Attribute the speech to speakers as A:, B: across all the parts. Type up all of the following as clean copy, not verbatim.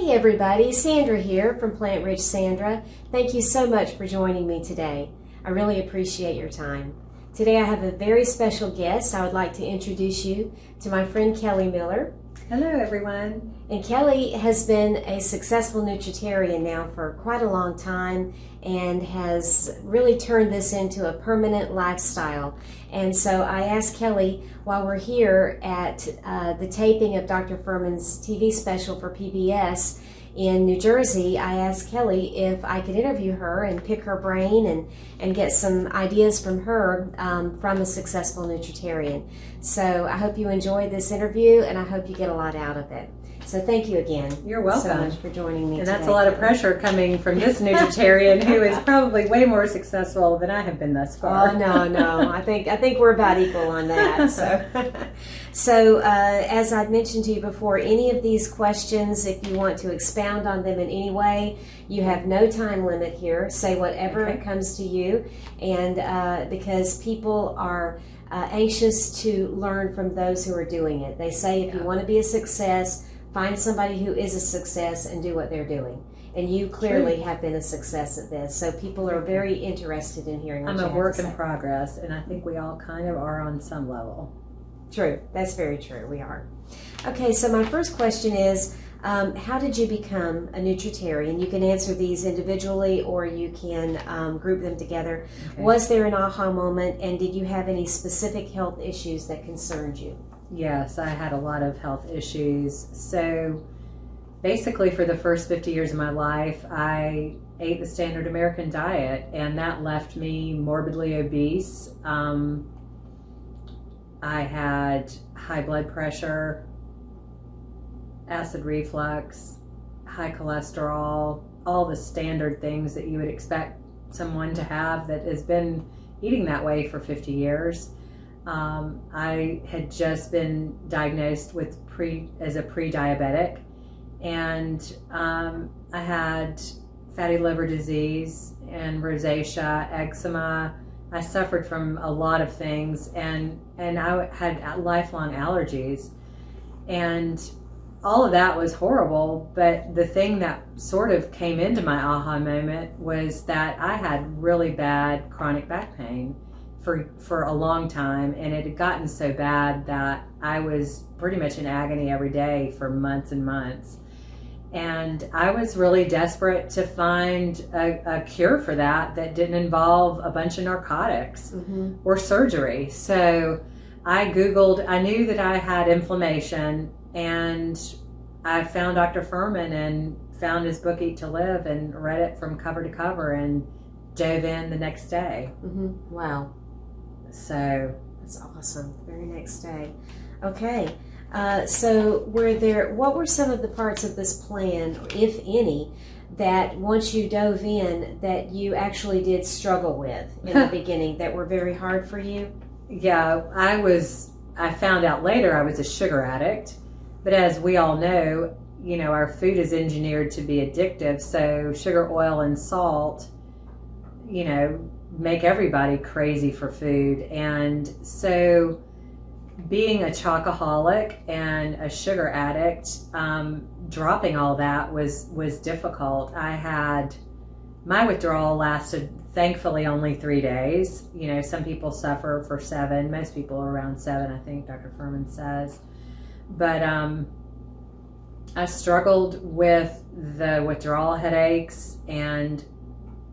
A: Hey everybody, Sandra here from Plant Rich Sandra. Thank you so much for joining me today. I really appreciate your time. Today I have a very special guest. I would like to introduce you to my friend Kelly Miller.
B: Hello everyone.
A: And Kelly has been a successful nutritarian now for quite a long time and has really turned this into a permanent lifestyle. And so I asked Kelly, while we're here at the taping of Dr. Furman's TV special for PBS in New Jersey, I asked Kelly if I could interview her and pick her brain and get some ideas from her from a successful nutritarian. So I hope you enjoyed this interview and I hope you get a lot out of it. So thank you again.
B: You're welcome.
A: So much for joining me
B: And
A: today.
B: that's a lot of pressure coming from this nutritarian who is probably way more successful than I have been thus far.
A: Oh no! I think we're about equal on that. So as I've mentioned to you before, any of these questions, if you want to expound on them in any way, you have no time limit here. Say whatever comes to you, and because people are anxious to learn from those who are doing it. They say if you want to be a success, find somebody who is a success and do what they're doing. And you clearly have been a success at this. So people are very interested in hearing what you have to say.
B: I'm a work in progress, and I think we all kind of are on some level.
A: True. That's very true. We are. Okay, so my first question is, how did you become a nutritarian? You can answer these individually or you can group them together. Okay. Was there an aha moment, and did you have any specific health issues that concerned you?
B: Yes, I had a lot of health issues. So basically for the first 50 years of my life, I ate the standard American diet, and that left me morbidly obese. I had high blood pressure, acid reflux, high cholesterol, all the standard things that you would expect someone to have that has been eating that way for 50 years. I had just been diagnosed with as a pre-diabetic, and I had fatty liver disease and rosacea, eczema. I suffered from a lot of things, and I had lifelong allergies, and all of that was horrible. But the thing that sort of came into my aha moment was that I had really bad chronic back pain for a long time, and it had gotten so bad that I was pretty much in agony every day for months and months. And I was really desperate to find a cure for that didn't involve a bunch of narcotics or surgery. So I Googled, I knew that I had inflammation, and I found Dr. Furman and found his book, Eat to Live, and read it from cover to cover and dove in the next day.
A: Wow.
B: So
A: that's awesome. Very next day. Okay. So what were some of the parts of this plan, if any, that once you dove in that you actually did struggle with in the beginning that were very hard for you?
B: Yeah, I found out later I was a sugar addict, but as we all know, our food is engineered to be addictive. So sugar, oil, and salt, make everybody crazy for food. And so being a chocoholic and a sugar addict, dropping all that was difficult. My withdrawal lasted, thankfully, only 3 days. Some people suffer for 7. Most people are around 7, I think Dr. Furman says. But I struggled with the withdrawal headaches and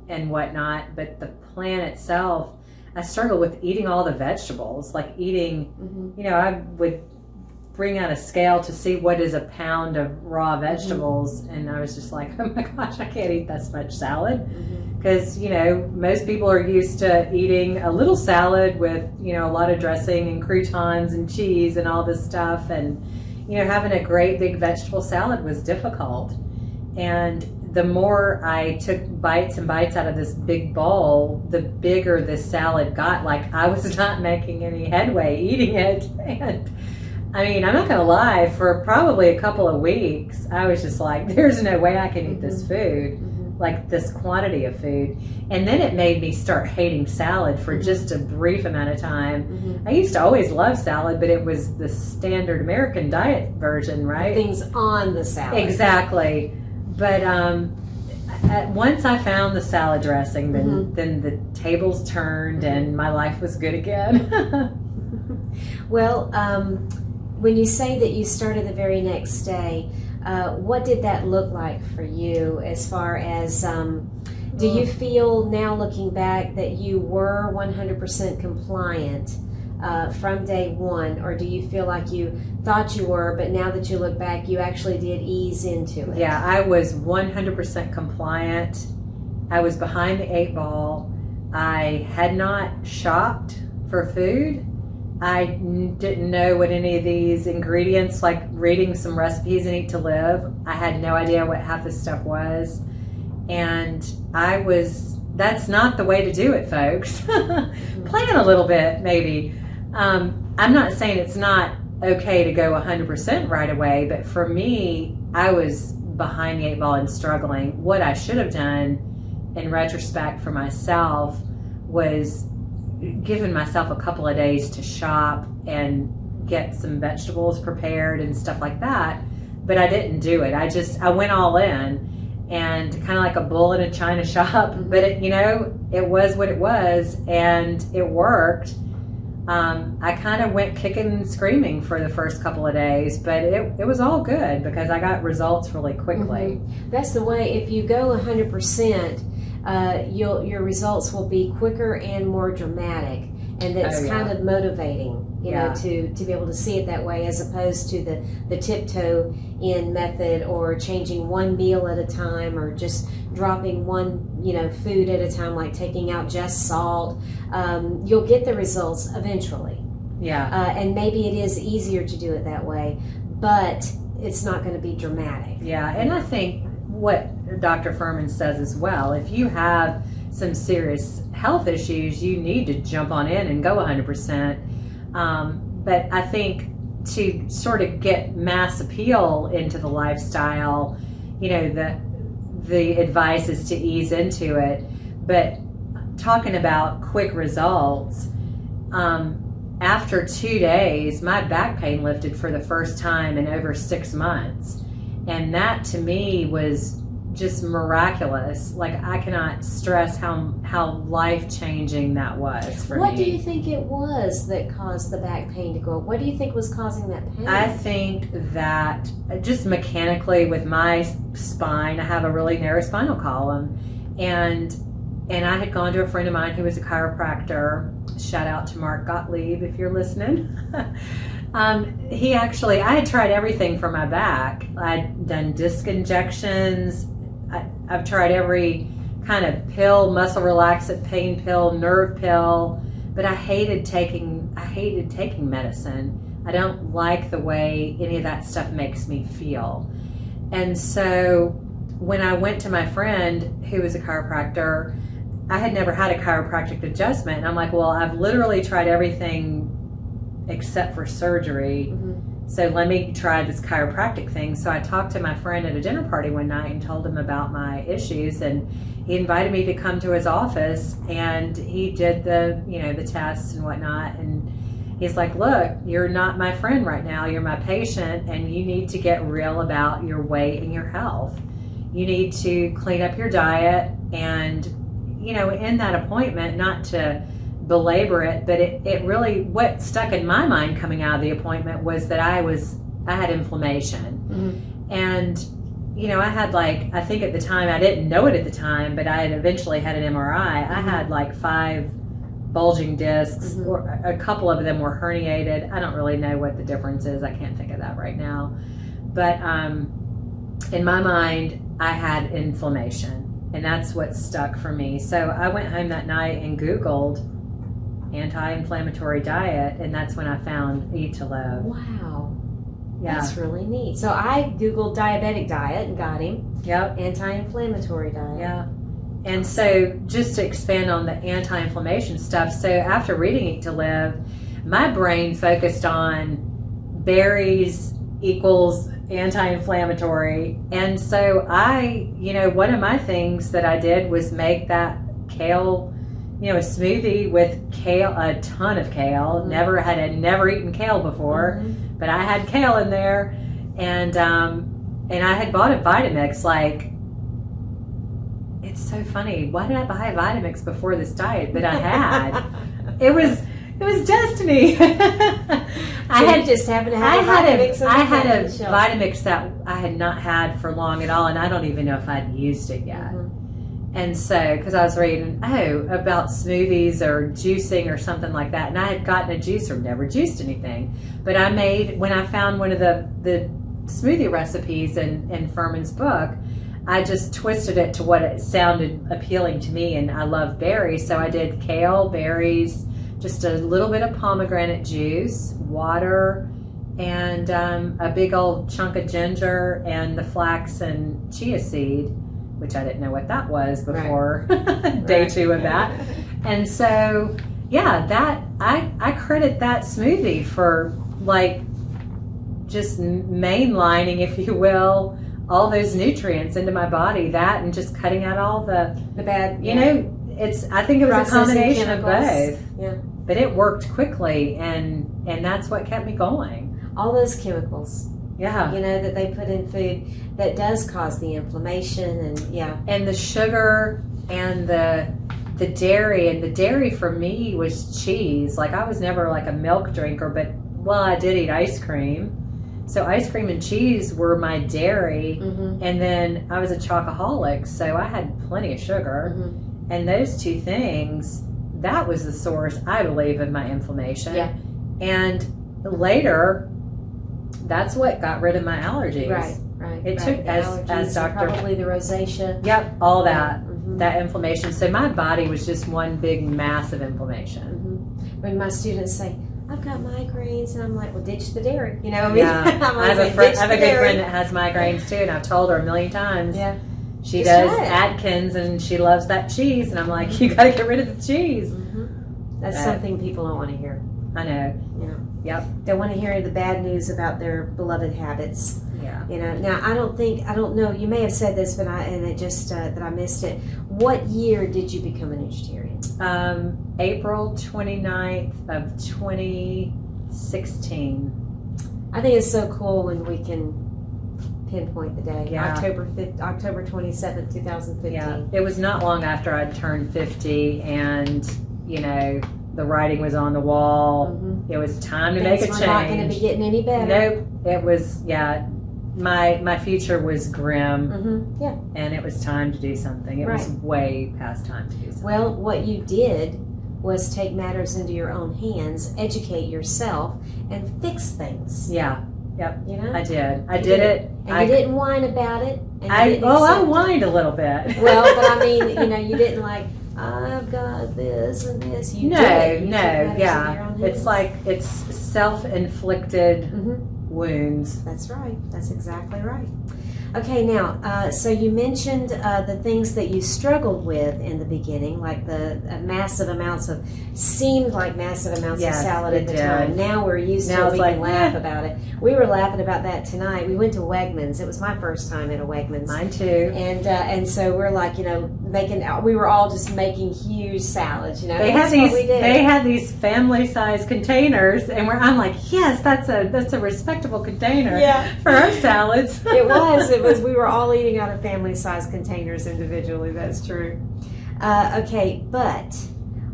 B: whatnot. But the plan itself, I struggled with eating all the vegetables, like eating, I would bring out a scale to see what is a pound of raw vegetables, and I was just like, oh my gosh, I can't eat that much salad, because most people are used to eating a little salad with a lot of dressing and croutons and cheese and all this stuff, and having a great big vegetable salad was difficult. And the more I took bites and bites out of this big bowl, the bigger this salad got. Like, I was not making any headway eating it. And I mean, I'm not going to lie, for probably a couple of weeks, I was just like, there's no way I can eat this food, like this quantity of food. And then it made me start hating salad for just a brief amount of time. I used to always love salad, but it was the standard American diet version, right?
A: Things on the salad.
B: Exactly. But once I found the salad dressing, then the tables turned and my life was good again.
A: Well, when you say that you started the very next day, what did that look like for you as far as, do you feel now looking back that you were 100% compliant from day one, or do you feel like you thought you were, but now that you look back, you actually did ease into it?
B: Yeah, I was 100% compliant. I was behind the 8 ball. I had not shopped for food. I didn't know what any of these ingredients, like reading some recipes in Eat to Live, I had no idea what half this stuff was. And that's not the way to do it, folks. Plan a little bit, maybe. I'm not saying it's not okay to go 100% right away, but for me, I was behind the 8 ball and struggling. What I should have done in retrospect for myself was given myself a couple of days to shop and get some vegetables prepared and stuff like that, but I didn't do it. I went all in, and kind of like a bull in a china shop, but it was what it was, and it worked. I kind of went kicking and screaming for the first couple of days, but it was all good because I got results really quickly.
A: That's the way. If you go 100%, your results will be quicker and more dramatic, and that's kind of motivating, to be able to see it that way, as opposed to the tiptoe in method, or changing one meal at a time, or just dropping one food at a time, like taking out just salt. You'll get the results eventually. And maybe it is easier to do it that way, but it's not going to be dramatic.
B: And I think what Dr. Furman says as well, if you have some serious health issues, you need to jump on in and go 100%. But I think to sort of get mass appeal into the lifestyle, the advice is to ease into it. But talking about quick results, after 2 days, my back pain lifted for the first time in over 6 months. And that to me was just miraculous. Like, I cannot stress how life-changing that was for me.
A: What do you think it was that caused the back pain to go up? What do you think was causing that pain?
B: I think that just mechanically with my spine, I have a really narrow spinal column. And I had gone to a friend of mine who was a chiropractor. Shout out to Mark Gottlieb if you're listening. I had tried everything for my back. I'd done disc injections. I've tried every kind of pill, muscle relaxant, pain pill, nerve pill, but I hated taking medicine. I don't like the way any of that stuff makes me feel. And so when I went to my friend who was a chiropractor, I had never had a chiropractic adjustment. And I'm like, well, I've literally tried everything except for surgery. So let me try this chiropractic thing. So I talked to my friend at a dinner party one night and told him about my issues, and he invited me to come to his office, and he did the tests and whatnot. And he's like, look, you're not my friend right now. You're my patient, and you need to get real about your weight and your health. You need to clean up your diet. And, in that appointment, not to belabor it, but it really, what stuck in my mind coming out of the appointment was that I had inflammation. And I had I think at the time, I didn't know it at the time, but I had eventually had an MRI. I had 5 bulging discs, or a couple of them were herniated. I don't really know what the difference is. I can't think of that right now, but in my mind, I had inflammation, and that's what stuck for me. So I went home that night and Googled anti-inflammatory diet, and that's when I found Eat to Live.
A: Wow. That's really neat. So I Googled diabetic diet and got him. Anti-inflammatory diet.
B: And so just to expand on the anti-inflammation stuff, so after reading Eat to Live, my brain focused on berries equals anti-inflammatory. And so one of my things that I did was make that kale, a smoothie with kale, a ton of kale. Never eaten kale before, but I had kale in there. And And I had bought a Vitamix, like, it's so funny. Why did I buy a Vitamix before this diet? But I had. It was destiny.
A: You just happened to have
B: I had a Vitamix that I had not had for long at all, and I don't even know if I'd used it yet.
A: Mm-hmm.
B: And so, because I was reading, about smoothies or juicing or something like that, and I had gotten a juicer, never juiced anything. But when I found one of the smoothie recipes in Furman's book, I just twisted it to what it sounded appealing to me, and I love berries, so I did kale, berries, just a little bit of pomegranate juice, water, and a big old chunk of ginger, and the flax and chia seed, which I didn't know what that was before day 2 of that. And so, yeah, that I credit that smoothie for, like, just mainlining, if you will, all those nutrients into my body. That and just cutting out all the bad, you know, I think it was a combination of both.
A: Yeah.
B: But it worked quickly, and that's what kept me going.
A: All those chemicals.
B: Yeah.
A: You know, that they put in food that does cause the inflammation, and
B: And the sugar and the dairy, and the dairy for me was cheese. Like, I was never like a milk drinker, but I did eat ice cream. So ice cream and cheese were my dairy.
A: Mm-hmm.
B: And then I was a chocoholic, so I had plenty of sugar.
A: Mm-hmm.
B: And those two things, that was the source, I believe, of my inflammation.
A: Yeah.
B: And later, that's what got rid of my allergies.
A: Right.
B: It took, as Dr.
A: Probably the rosacea.
B: Yep, all that.
A: Mm-hmm.
B: That inflammation. So my body was just one big massive inflammation.
A: Mm-hmm. When my students say, I've got migraines, and I'm like, well, ditch the dairy. You know what I mean?
B: Yeah. I have a good friend that has migraines too, and I've told her a million times.
A: Yeah.
B: She does Atkins, and she loves that cheese, and I'm like, you got to get rid of the cheese.
A: Mm-hmm. That's something people don't want to hear.
B: I know.
A: You know.
B: Yep.
A: They want to hear the bad news about their beloved habits.
B: Yeah.
A: You know. Now, I don't know. You may have said this, but I missed it. What year did you become a nutritarian?
B: April 29th of 2016.
A: I think it's so cool when we can pinpoint the day.
B: Yeah.
A: October 27th, 2015.
B: Yeah. It was not long after I'd turned 50, and, you know, the writing was on the wall.
A: Mm-hmm.
B: It was time to make a change.
A: Things were not going to be getting any better.
B: Nope. It was, my future was grim.
A: Mm-hmm. Yeah.
B: And it was time to do something. It was way past time to do something.
A: Well, what you did was take matters into your own hands, educate yourself, and fix things.
B: Yeah. Yep.
A: You know?
B: I did. I did it.
A: And you didn't whine about it. And
B: I whined a little bit.
A: Well, but I mean, you know, you didn't like, I've got this and this. You did.
B: It's like, it's self-inflicted wounds.
A: That's right. That's exactly right. Okay, now, so you mentioned the things that you struggled with in the beginning, like the seemed like massive amounts of salad at the time. Now we're used to it. We can laugh about it. We were laughing about that tonight. We went to Wegmans. It was my first time at a Wegmans.
B: Mine too.
A: And so we're like, you know, we were all just making huge salads, you know.
B: They had these family-sized containers, and I'm like, yes, that's a respectable container for our salads.
A: It was. We were all eating out of family-sized containers individually. That's true. Okay, but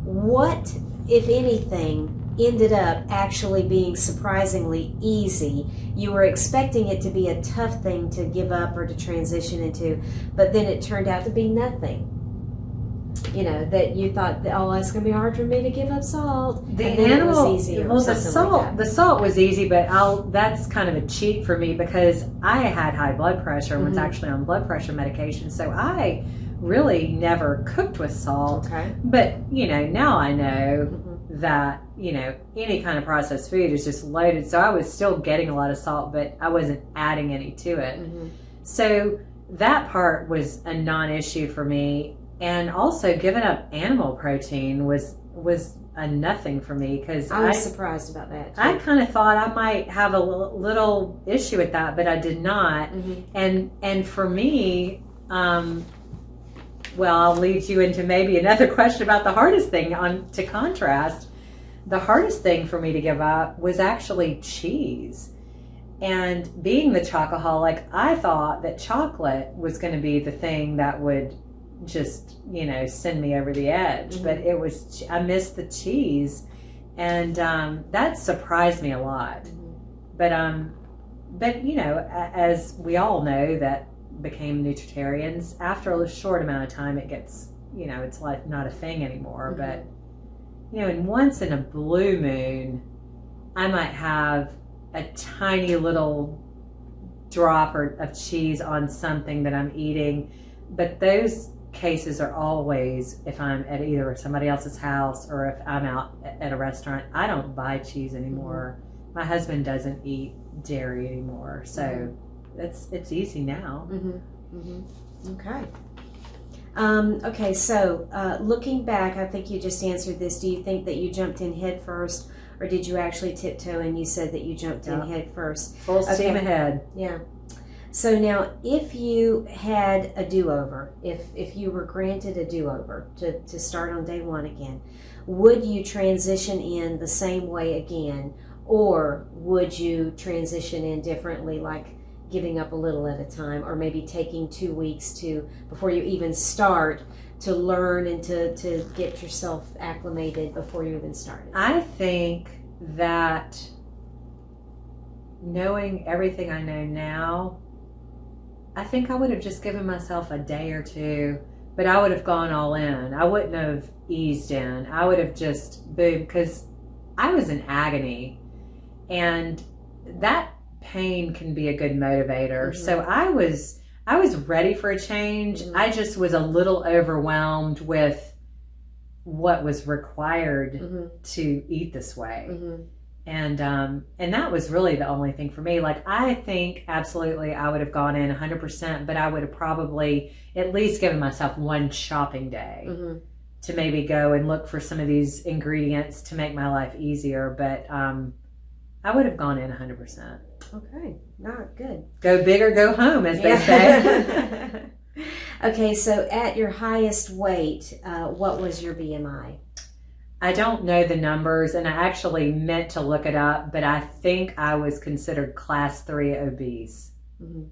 A: what, if anything, ended up actually being surprisingly easy? You were expecting it to be a tough thing to give up or to transition into, but then it turned out to be nothing. You know, that you thought, it's going to be hard for me to give up salt.
B: The salt was easy, but that's kind of a cheat for me because I had high blood pressure and was actually on blood pressure medication, so I really never cooked with salt.
A: Okay.
B: But, you know, now I know that, you know, any kind of processed food is just loaded, so I was still getting a lot of salt, but I wasn't adding any to it. So that part was a non-issue for me. And also giving up animal protein was a nothing for me because
A: I was surprised about that too.
B: I kind of thought I might have a little issue with that, but I did not. And for me, I'll lead you into maybe another question about the hardest thing. To contrast, the hardest thing for me to give up was actually cheese. And being the chocoholic, I thought that chocolate was going to be the thing that would just, send me over the edge.
A: Mm-hmm.
B: But I missed the cheese. And that surprised me a lot.
A: Mm-hmm.
B: But as we all know that became nutritarians, after a short amount of time, it gets, it's like not a thing anymore.
A: Mm-hmm.
B: But, and once in a blue moon, I might have a tiny little drop of cheese on something that I'm eating. But those cases are always if I'm at either somebody else's house or if I'm out at a restaurant. I don't buy cheese anymore. Mm-hmm. My husband doesn't eat dairy anymore. So mm-hmm. it's easy now.
A: Mm-hmm. Mm-hmm. Okay. Okay, so looking back, I think you just answered this. Do you think that you jumped in head first, or did you actually tiptoe and you said that you jumped in head first?
B: Full steam ahead.
A: Yeah. So now, if you had a do-over, if you were granted a do-over to start on day one again, would you transition in the same way again, or would you transition in differently, like giving up a little at a time, or maybe taking 2 weeks before you even start to learn and to get yourself acclimated before you even started?
B: I think that knowing everything I know now, I think I would have just given myself a day or two, but I would have gone all in. I wouldn't have eased in. I would have just boom, because I was in agony, and that pain can be a good motivator. Mm-hmm. So I was ready for a change. Mm-hmm. I just was a little overwhelmed with what was required mm-hmm. to eat this way. Mm-hmm. And that was really the only thing for me. Like, I think absolutely I would have gone in 100%, but I would have probably at least given myself one shopping day mm-hmm. to maybe go and look for some of these ingredients to make my life easier. But I would have gone in 100%.
A: Okay, not good.
B: Go big or go home, as they say.
A: Okay, so at your highest weight, what was your BMI?
B: I don't know the numbers, and I actually meant to look it up, but I think I was considered class 3 obese. Mm-hmm.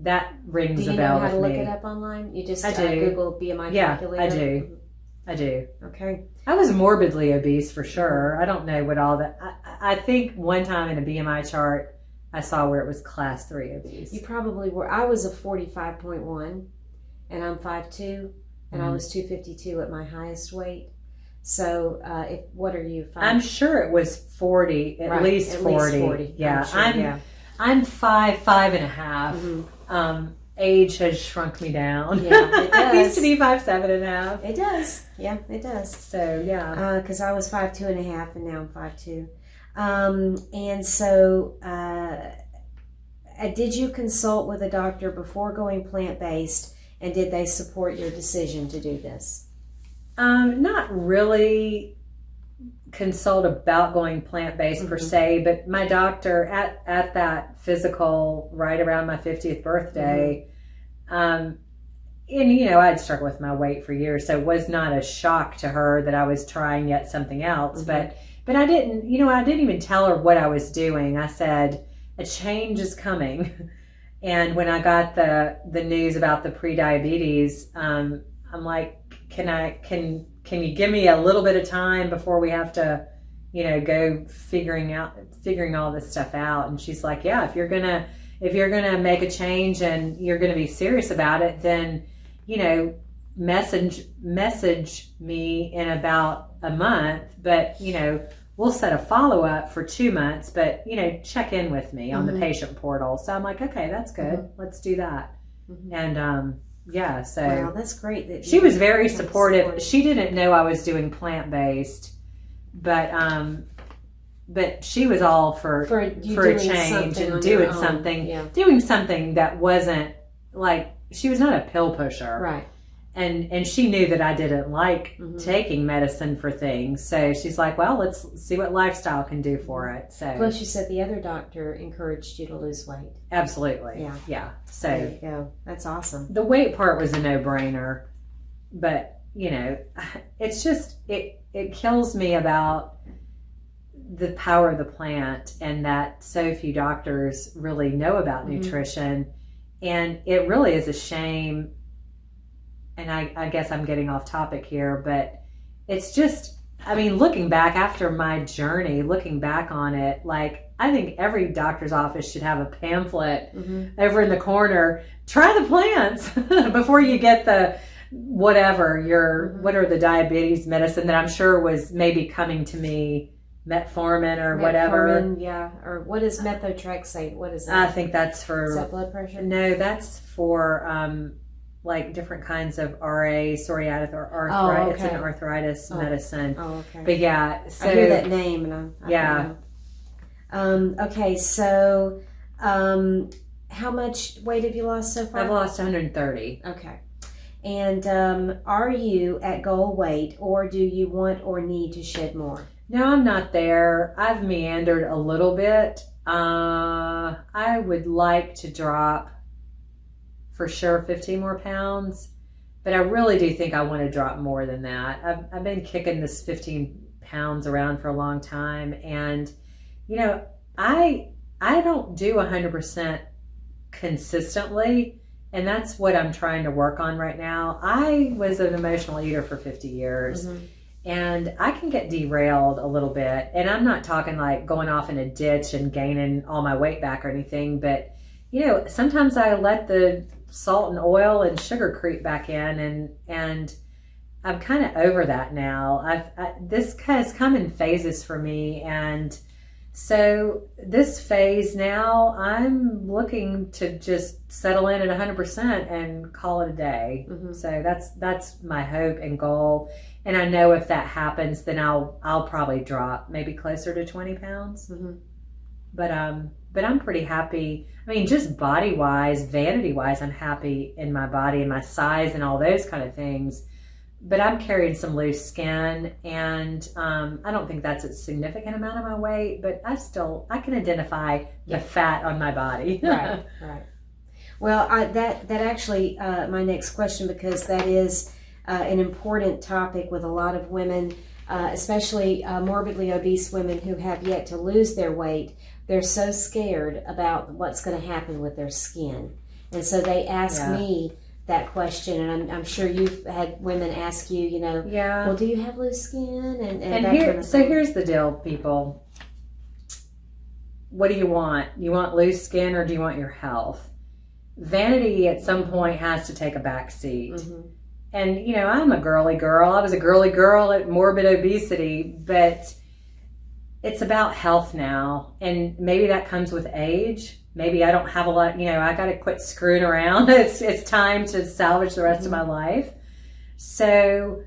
B: That rings a bell with me. Do you know how to look it
A: up online? You just Google BMI calculator?
B: I do. I do.
A: Okay.
B: I was morbidly obese for sure. I don't know what all that... I think one time in a BMI chart, I saw where it was class 3 obese.
A: You probably were. I was a 45.1, and I'm 5'2", and I was 252 at my highest weight. So, what are you? 5?
B: I'm sure it was 40, at least 40. Yeah, I'm 5'5.5". Mm-hmm. Age has shrunk me down.
A: Yeah, it does.
B: I used to be 5'7.5".
A: It does. Yeah, it does.
B: So yeah,
A: because I was 5'2.5", and now I'm 5'2". And so, did you consult with a doctor before going plant-based, and did they support your decision to do this?
B: Not really consult about going plant-based mm-hmm. per se, but my doctor at that physical right around my 50th birthday, mm-hmm. And I'd struggled with my weight for years, so it was not a shock to her that I was trying yet something else. Mm-hmm. But I didn't, I didn't even tell her what I was doing. I said, a change is coming. And when I got the news about the pre-diabetes, I'm like, can you give me a little bit of time before we have to, go figuring all this stuff out? And she's like, yeah, if you're gonna make a change and you're gonna be serious about it, then, message me in about a month, but, we'll set a follow-up for 2 months, but, check in with me on mm-hmm. the patient portal. So I'm like, okay, that's good. Mm-hmm. Let's do that. Mm-hmm. And, yeah, so
A: wow, that's great. That
B: she was very supportive. She didn't know I was doing plant-based, but she was all for a change and doing something that wasn't like, she was not a pill pusher,
A: right?
B: And she knew that I didn't like mm-hmm. taking medicine for things, so she's like, well, let's see what lifestyle can do for it. So
A: plus, you said the other doctor encouraged you to lose weight.
B: Absolutely, yeah. So
A: there you go. That's awesome.
B: The weight part was a no-brainer, but it's just it kills me about the power of the plant, and that so few doctors really know about nutrition. And it really is a shame. And I guess I'm getting off topic here, but it's just, I mean, looking back after my journey, looking back on it, like, I think every doctor's office should have a pamphlet over in the corner. Try the plants before you get the whatever, what are the diabetes medicine that I'm sure was maybe coming to me, metformin or whatever.
A: Yeah. Or what is methotrexate? What is that?
B: I think that's for...
A: Is that blood pressure?
B: No, that's for like different kinds of RA, psoriatic or arthritis. It's an arthritis medicine.
A: Oh, okay.
B: But yeah. So,
A: I hear that name and I
B: yeah.
A: Okay, so how much weight have you lost so far?
B: I've lost 130.
A: Okay. And are you at goal weight, or do you want or need to shed more?
B: No, I'm not there. I've meandered a little bit. I would like to drop, for sure, 15 more pounds. But I really do think I want to drop more than that. I've been kicking this 15 pounds around for a long time. And, you know, I don't do 100% consistently. And that's what I'm trying to work on right now. I was an emotional eater for 50 years. And I can get derailed a little bit. And I'm not talking like going off in a ditch and gaining all my weight back or anything. But, you know, sometimes I let the salt and oil and sugar creep back in. And I'm kind of over that now. This has come in phases for me. And so this phase now, I'm looking to just settle in at 100% and call it a day. So that's my hope and goal. And I know if that happens, then I'll probably drop maybe closer to 20 pounds. But I'm pretty happy. I mean, just body wise, vanity wise, I'm happy in my body and my size and all those kind of things. But I'm carrying some loose skin, and I don't think that's a significant amount of my weight, but I can identify the fat on my body.
A: Right. Well, that actually my next question, because that is an important topic with a lot of women, especially morbidly obese women who have yet to lose their weight. They're so scared about what's going to happen with their skin, and so they ask me that question, and I'm sure you've had women ask you, you know, well, do you have loose skin? And that kind of
B: so
A: thing.
B: Here's the deal, people. What do you want? You want loose skin, or do you want your health? Vanity at some point has to take a back seat. And, you know, I'm a girly girl. I was a girly girl at morbid obesity, but it's about health now. And maybe that comes with age. Maybe I don't have a lot, you know, I got to quit screwing around. It's time to salvage the rest of my life. So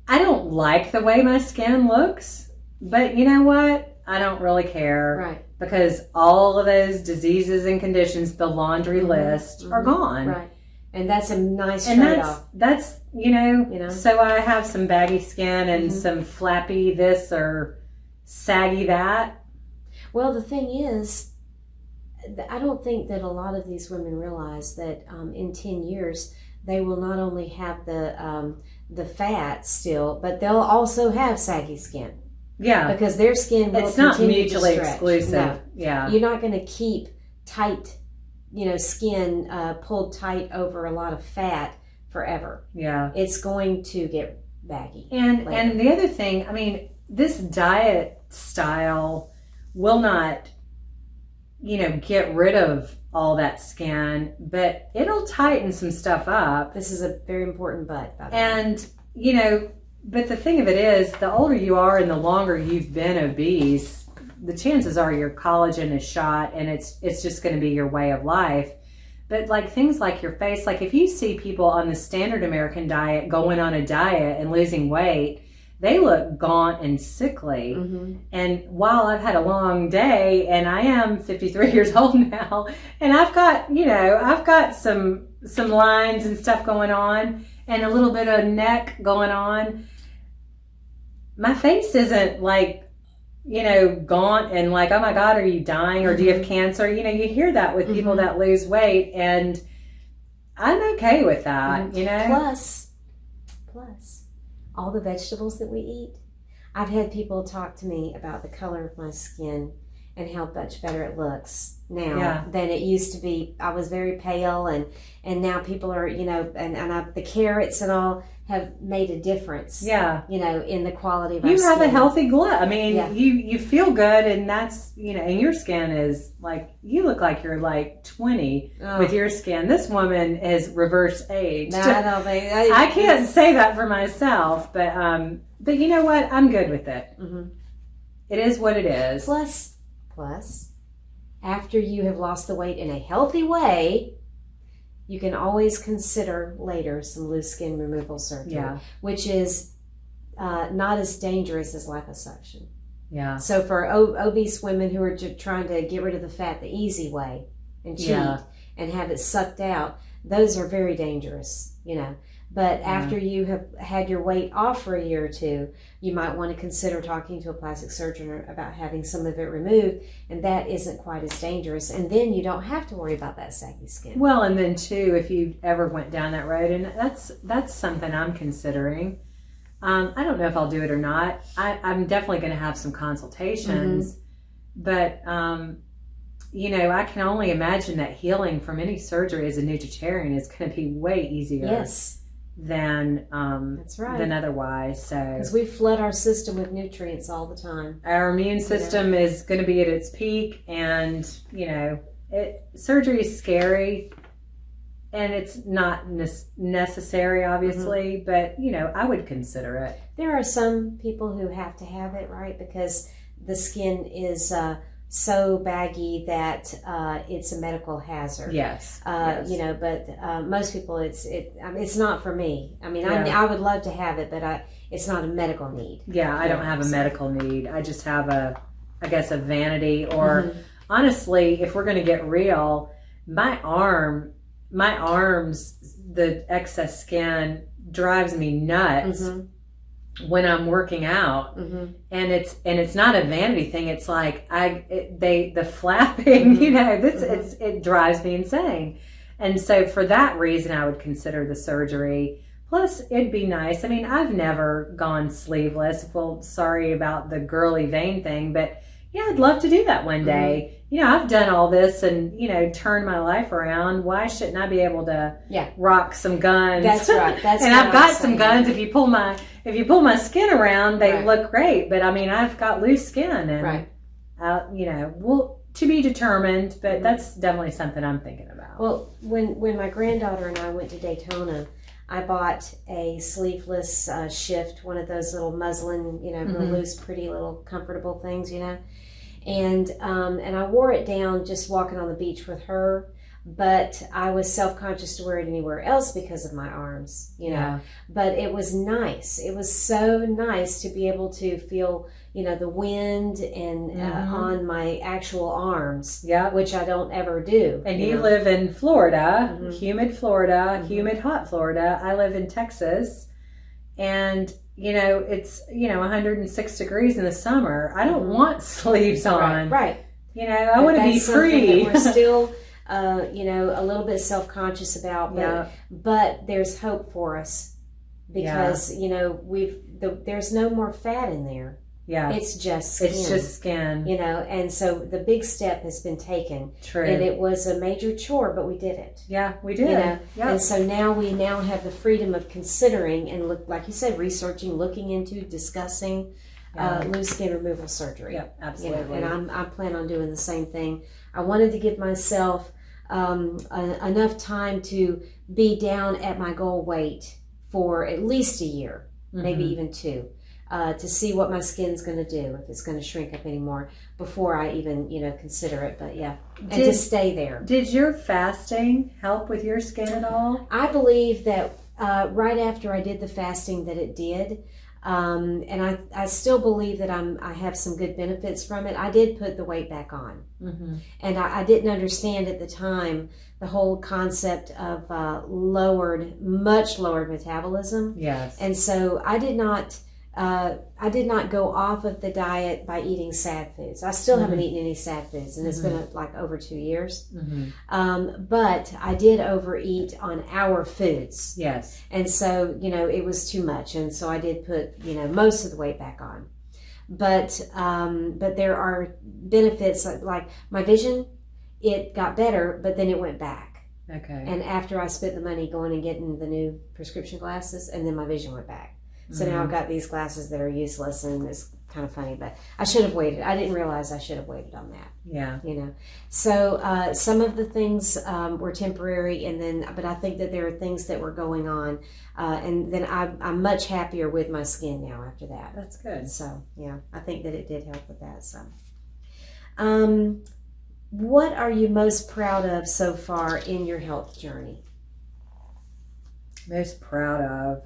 B: I don't like the way my skin looks, but you know what? I don't really care.
A: Right.
B: Because all of those diseases and conditions, the laundry list, are gone.
A: Right. And that's a nice trade-off.
B: That's you know, so I have some baggy skin and some flappy this or saggy that. Well,
A: the thing is, I don't think that a lot of these women realize that in 10 years they will not only have the fat still, but they'll also have saggy skin.
B: Yeah,
A: because their skin will
B: it's not
A: continue
B: mutually
A: to stretch.
B: exclusive.
A: No.
B: Yeah,
A: you're not going to keep tight, skin pulled tight over a lot of fat forever.
B: Yeah,
A: it's going to get baggy.
B: And the other thing, I mean, this diet style will not, get rid of all that skin, but it'll tighten some stuff up.
A: This is a very important but, by the way.
B: And, but the thing of it is, the older you are and the longer you've been obese, the chances are your collagen is shot and it's just going to be your way of life. But like things like your face, like if you see people on the standard American diet going on a diet and losing weight, they look gaunt and sickly. And while I've had a long day and I am 53 years old now, and I've got some lines and stuff going on and a little bit of neck going on, my face isn't like, gaunt and like, oh my God, are you dying or do you have cancer? You hear that with people that lose weight, and I'm okay with that,
A: Plus, all the vegetables that we eat. I've had people talk to me about the color of my skin and how much better it looks now than it used to be. I was very pale, and now people are, the carrots and all have made a difference. Yeah. In the quality of our skin. You
B: have a healthy glow. I mean, you feel good, and that's, and your skin is like, you look like you're like 20 with your skin. This woman is reverse aged.
A: No, I don't think.
B: I can't say that for myself, but you know what? I'm good with it. Mm-hmm. It is what it is.
A: Plus, after you have lost the weight in a healthy way, you can always consider later some loose skin removal surgery, which is not as dangerous as liposuction. Yeah. So for obese women who are just trying to get rid of the fat the easy way and cheat and have it sucked out, those are very dangerous, But after you have had your weight off for a year or two, you might want to consider talking to a plastic surgeon about having some of it removed, and that isn't quite as dangerous. And then you don't have to worry about that saggy skin.
B: Well, and then too, if you ever went down that road, and that's something I'm considering. I don't know if I'll do it or not. I'm definitely going to have some consultations, but I can only imagine that healing from any surgery as a nutritarian is going to be way easier. Than
A: that's right.
B: Than otherwise. So
A: because we flood our system with nutrients all the time.
B: Our immune system is going to be at its peak, and surgery is scary, and it's not necessary, obviously. But I would consider it.
A: There are some people who have to have it, right? Because the skin is so baggy that it's a medical hazard.
B: Yes.
A: But most people, it's not for me. I mean, I would love to have it, but it's not a medical need.
B: Yeah, I don't have a medical need. I just have a vanity, or honestly, if we're going to get real, my arms, the excess skin drives me nuts. When I'm working out, and it's not a vanity thing. It's like the flapping, it drives me insane. And so for that reason, I would consider the surgery. Plus, it'd be nice. I mean, I've never gone sleeveless. Well, sorry about the girly vein thing, but I'd love to do that one day. I've done all this and, turned my life around. Why shouldn't I be able to rock some guns?
A: That's right.
B: And I've got some guns. If you pull my skin around, they look great. But I mean, I've got loose skin, and to be determined. But that's definitely something I'm thinking about.
A: Well, when my granddaughter and I went to Daytona, I bought a sleeveless shift, one of those little muslin, real loose, pretty little comfortable things, And I wore it down just walking on the beach with her, but I was self-conscious to wear it anywhere else because of my arms, But it was nice. It was so nice to be able to feel, the wind and on my actual arms, which I don't ever do.
B: And you live in Florida, humid Florida, humid hot Florida. I live in Texas, and it's 106 degrees in the summer. I don't want sleeves on.
A: Right.
B: I want to be free.
A: We're still, a little bit self-conscious about, but there's hope for us because there's no more fat in there. Yeah. It's just skin.
B: It's just skin.
A: And so the big step has been taken.
B: True.
A: And it was a major chore, but we did it.
B: Yeah, we did.
A: Yep. And so now we have the freedom of considering and like you said, researching, looking into, discussing loose skin removal surgery.
B: Yeah, absolutely.
A: And I plan on doing the same thing. I wanted to give myself enough time to be down at my goal weight for at least a year, maybe even 2. To see what my skin's going to do, if it's going to shrink up anymore before I even, consider it. But and to stay there.
B: Did your fasting help with your skin at all?
A: I believe that right after I did the fasting that it did. And I still believe that I have some good benefits from it. I did put the weight back on. And I didn't understand at the time the whole concept of much lowered metabolism.
B: Yes.
A: And so I did not go off of the diet by eating sad foods. I still haven't eaten any sad foods, and it's been like over 2 years. But I did overeat on our foods.
B: Yes.
A: And so, it was too much. And so I did put, most of the weight back on. but there are benefits like my vision. It got better, but then it went back.
B: Okay.
A: And after I spent the money going and getting the new prescription glasses, and then my vision went back. So now I've got these glasses that are useless, and it's kind of funny, but I should have waited. I didn't realize I should have waited on that.
B: Yeah.
A: So some of the things were temporary, but I think that there are things that were going on, and then I'm much happier with my skin now after that.
B: That's good.
A: So yeah, I think that it did help with that. So, what are you most proud of so far in your health journey?
B: Most proud of?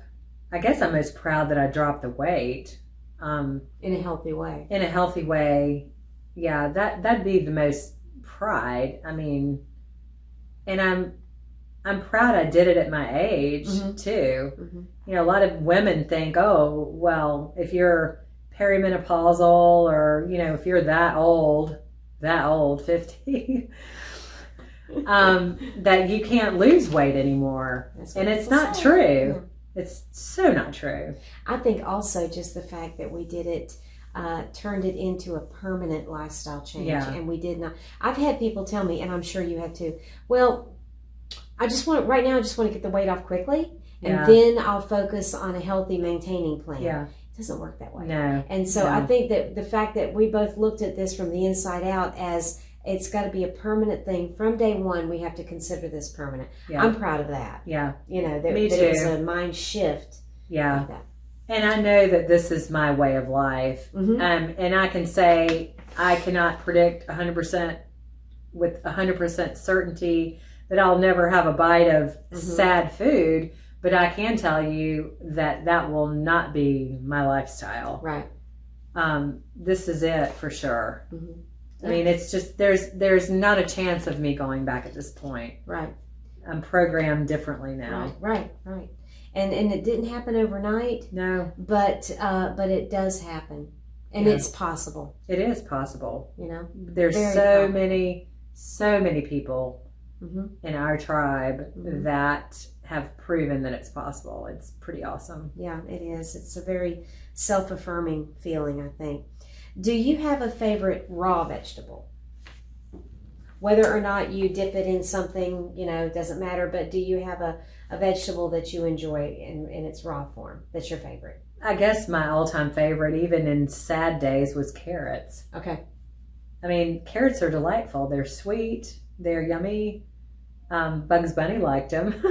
B: I guess I'm most proud that I dropped the weight.
A: In a healthy way.
B: In a healthy way. Yeah, that'd be the most pride. I mean, and I'm proud I did it at my age too. Mm-hmm. A lot of women think, oh, well, if you're perimenopausal or, if you're that old, 50, that you can't lose weight anymore. And it's not true. Yeah. It's so not true.
A: I think also just the fact that we did it turned it into a permanent lifestyle change.
B: Yeah.
A: And we did not. I've had people tell me, and I'm sure you have too, well, I just want to get the weight off quickly, and then I'll focus on a healthy maintaining plan.
B: Yeah.
A: It doesn't work that way.
B: No.
A: And so I think that the fact that we both looked at this from the inside out as it's got to be a permanent thing. From day one, we have to consider this permanent.
B: Yeah.
A: I'm proud of that.
B: Yeah.
A: That
B: Me too.
A: it was a mind shift.
B: Yeah.
A: Like that.
B: And I know that this is my way of life.
A: Mm-hmm.
B: And I can say I cannot predict 100% with 100% certainty that I'll never have a bite of sad food. But I can tell you that will not be my lifestyle.
A: Right.
B: This is it for sure.
A: Mm-hmm.
B: I mean, it's just there's not a chance of me going back at this point.
A: Right.
B: I'm programmed differently now.
A: Right. And it didn't happen overnight.
B: No.
A: But it does happen, and it's possible.
B: It is possible. There's
A: Very
B: so many people in our tribe that have proven that it's possible. It's pretty awesome.
A: Yeah, it is. It's a very self-affirming feeling, I think. Do you have a favorite raw vegetable? Whether or not you dip it in something, doesn't matter, but do you have a vegetable that you enjoy in its raw form that's your favorite?
B: I guess my all-time favorite, even in sad days, was carrots.
A: Okay.
B: I mean, carrots are delightful. They're sweet. They're yummy. Bugs Bunny liked them.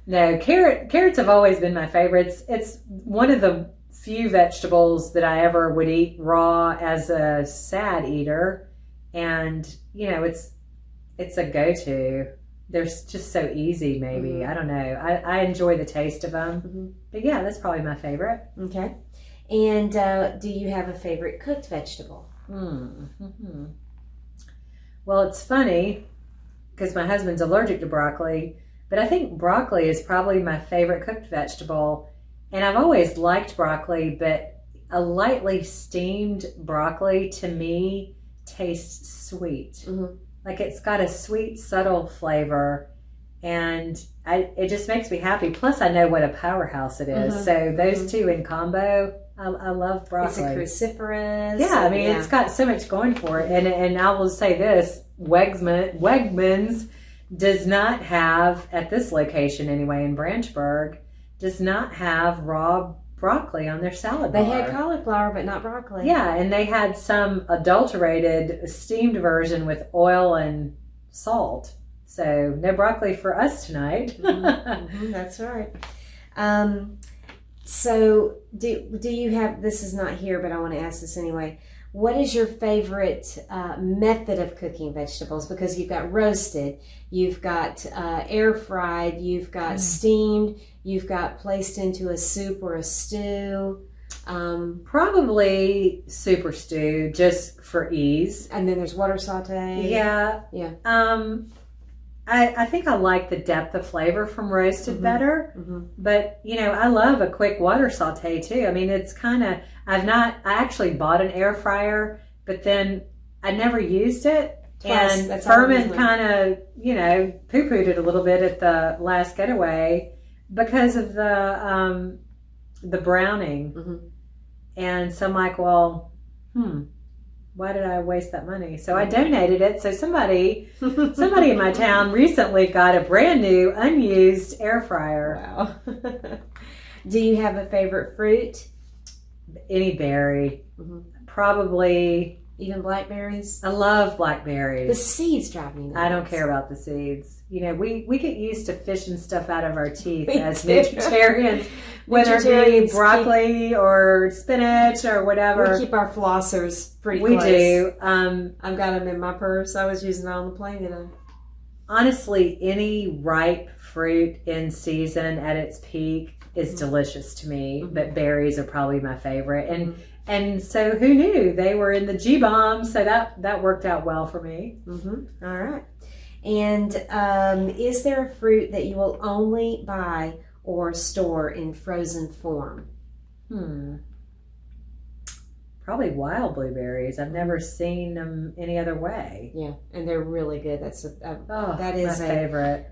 B: No, carrots have always been my favorites. It's one of the few vegetables that I ever would eat raw as a sad eater, and it's a go-to. They're just so easy. Maybe I don't know. I enjoy the taste of them, but yeah, that's probably my favorite.
A: Okay. And do you have a favorite cooked vegetable?
B: Well, it's funny because my husband's allergic to broccoli, but I think broccoli is probably my favorite cooked vegetable. And I've always liked broccoli, but a lightly steamed broccoli to me tastes sweet. Like it's got a sweet, subtle flavor, and it just makes me happy. Plus, I know what a powerhouse it is. So those two in combo, I love broccoli.
A: It's a cruciferous.
B: Yeah, I mean, it's got so much going for it. And I will say this, Wegmans does not have, at this location anyway, in Branchburg, does not have raw broccoli on their salad bar.
A: They had cauliflower, but not broccoli.
B: Yeah, and they had some adulterated, steamed version with oil and salt. So no broccoli for us tonight.
A: That's right. So do you have, this is not here, but I want to ask this anyway. What is your favorite method of cooking vegetables? Because you've got roasted, you've got air fried, you've got steamed, you've got placed into a soup or a stew.
B: Probably super stew, just for ease.
A: And then there's water saute.
B: Yeah. I think I like the depth of flavor from roasted better, but I love a quick water saute too. I mean, it's kind of, I actually bought an air fryer, but then I never used it.
A: Twice,
B: and Furman kind of, poo-pooed it a little bit at the last getaway because of the browning. And so I'm like, well, why did I waste that money? So I donated it. So somebody in my town recently got a brand new unused air fryer.
A: Wow. Do you have a favorite fruit?
B: Any berry. Probably.
A: Even blackberries?
B: I love blackberries.
A: The seeds drive me nuts.
B: I don't care about the seeds. You know, we get used to fishing stuff out of our teeth as nutritarians, whether it be broccoli or spinach or whatever.
A: We keep our flossers pretty
B: close. We do.
A: I've got them in my purse. I was using it on the plane today.
B: Honestly, any ripe fruit in season at its peak is delicious to me, but berries are probably my favorite. And so who knew they were in the G-bomb, so that worked out well for me.
A: All right. And is there a fruit that you will only buy or store in frozen form?
B: Probably wild blueberries. I've never seen them any other way.
A: Yeah, and they're really good. That is
B: my favorite.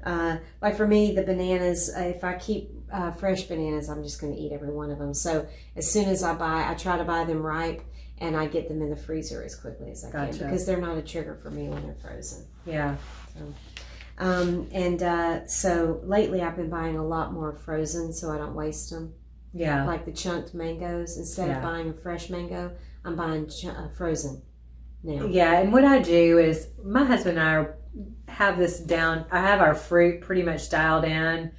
A: Like for me, the bananas. If I keep fresh bananas, I'm just going to eat every one of them. So as soon as I try to buy them ripe, and I get them in the freezer as quickly as I can because they're not a trigger for me when they're frozen.
B: Yeah.
A: So lately I've been buying a lot more frozen, so I don't waste them.
B: Yeah.
A: Like the chunked mangoes. Instead of buying a fresh mango, I'm buying frozen now.
B: Yeah, and what I do is my husband and I have this down. I have our fruit pretty much dialed in